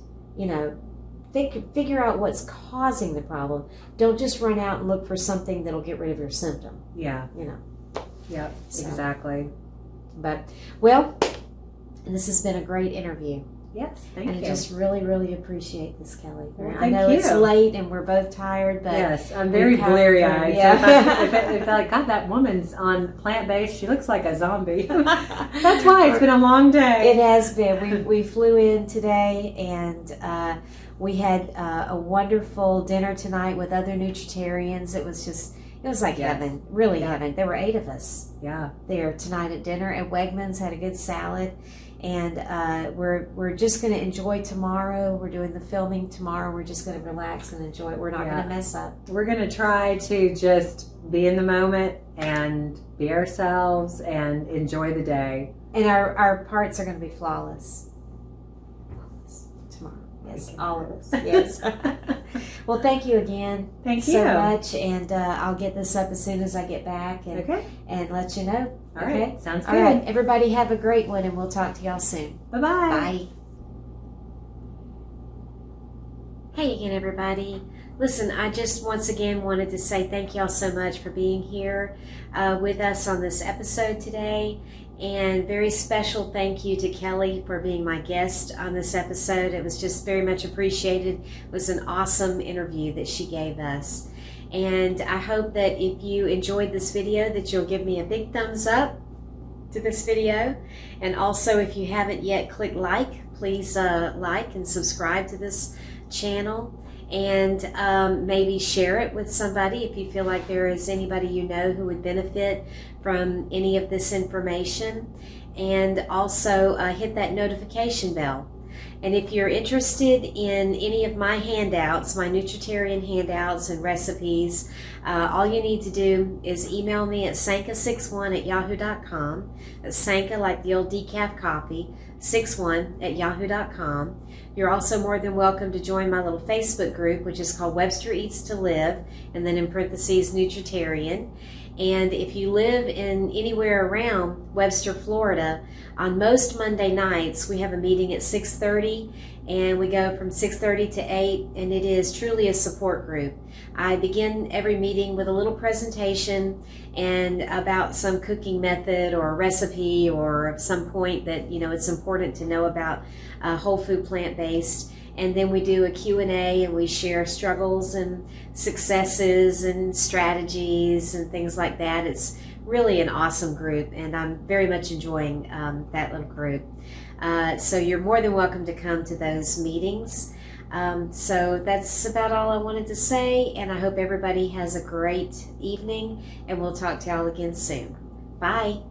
A: figure out what's causing the problem. Don't just run out and look for something that'll get rid of your symptom.
B: Yeah. Yep, exactly.
A: But, well, this has been a great interview.
B: Yes, thank you.
A: And I just really, really appreciate this, Kelly.
B: Well,
A: I know it's late and we're both tired, but
B: yes, I'm very bleary-eyed.
A: Yeah.
B: So if I God, that woman's on plant-based, she looks like a zombie. That's why it's been a long day.
A: It has been. We flew in today, and we had a wonderful dinner tonight with other Nutritarians. It was like heaven, really heaven. There were 8 of us.
B: Yeah,
A: there tonight at dinner at Wegmans. Had a good salad. And we're just going to enjoy tomorrow. We're doing the filming tomorrow. We're just going to relax and enjoy it. We're not going to mess up.
B: We're going to try to just be in the moment and be ourselves and enjoy the day.
A: And our parts are going to be flawless. Tomorrow. Yes, all of us. Yes. Well, thank you again.
B: Thank you
A: so much. And I'll get this up as soon as I get back and let you know.
B: All right. Sounds good.
A: All right. Everybody have a great one, and we'll talk to y'all soon.
B: Bye-bye.
A: Bye. Hey again, everybody. Listen, I just once again wanted to say thank y'all so much for being here with us on this episode today. And very special thank you to Kelly for being my guest on this episode. It was just very much appreciated. It was an awesome interview that she gave us. And I hope that if you enjoyed this video, that you'll give me a big thumbs up to this video. And also, if you haven't yet clicked like, please like and subscribe to this channel. And maybe share it with somebody if you feel like there is anybody you know who would benefit from any of this information. And also hit that notification bell. And if you're interested in any of my handouts, my Nutritarian handouts and recipes, all you need to do is email me at sanka61@yahoo.com. That's Sanka, like the old decaf coffee, 61@yahoo.com. You're also more than welcome to join my little Facebook group, which is called Webster Eats to Live, and then in parentheses, Nutritarian. And if you live in anywhere around Webster, Florida, on most Monday nights we have a meeting at 6:30, and we go from 6:30 to 8, and it is truly a support group. I begin every meeting with a little presentation and about some cooking method or recipe or some point that it's important to know about whole food plant-based. And then we do a Q&A, and we share struggles and successes and strategies and things like that. It's really an awesome group, and I'm very much enjoying that little group. So you're more than welcome to come to those meetings. So that's about all I wanted to say, and I hope everybody has a great evening, and we'll talk to y'all again soon. Bye.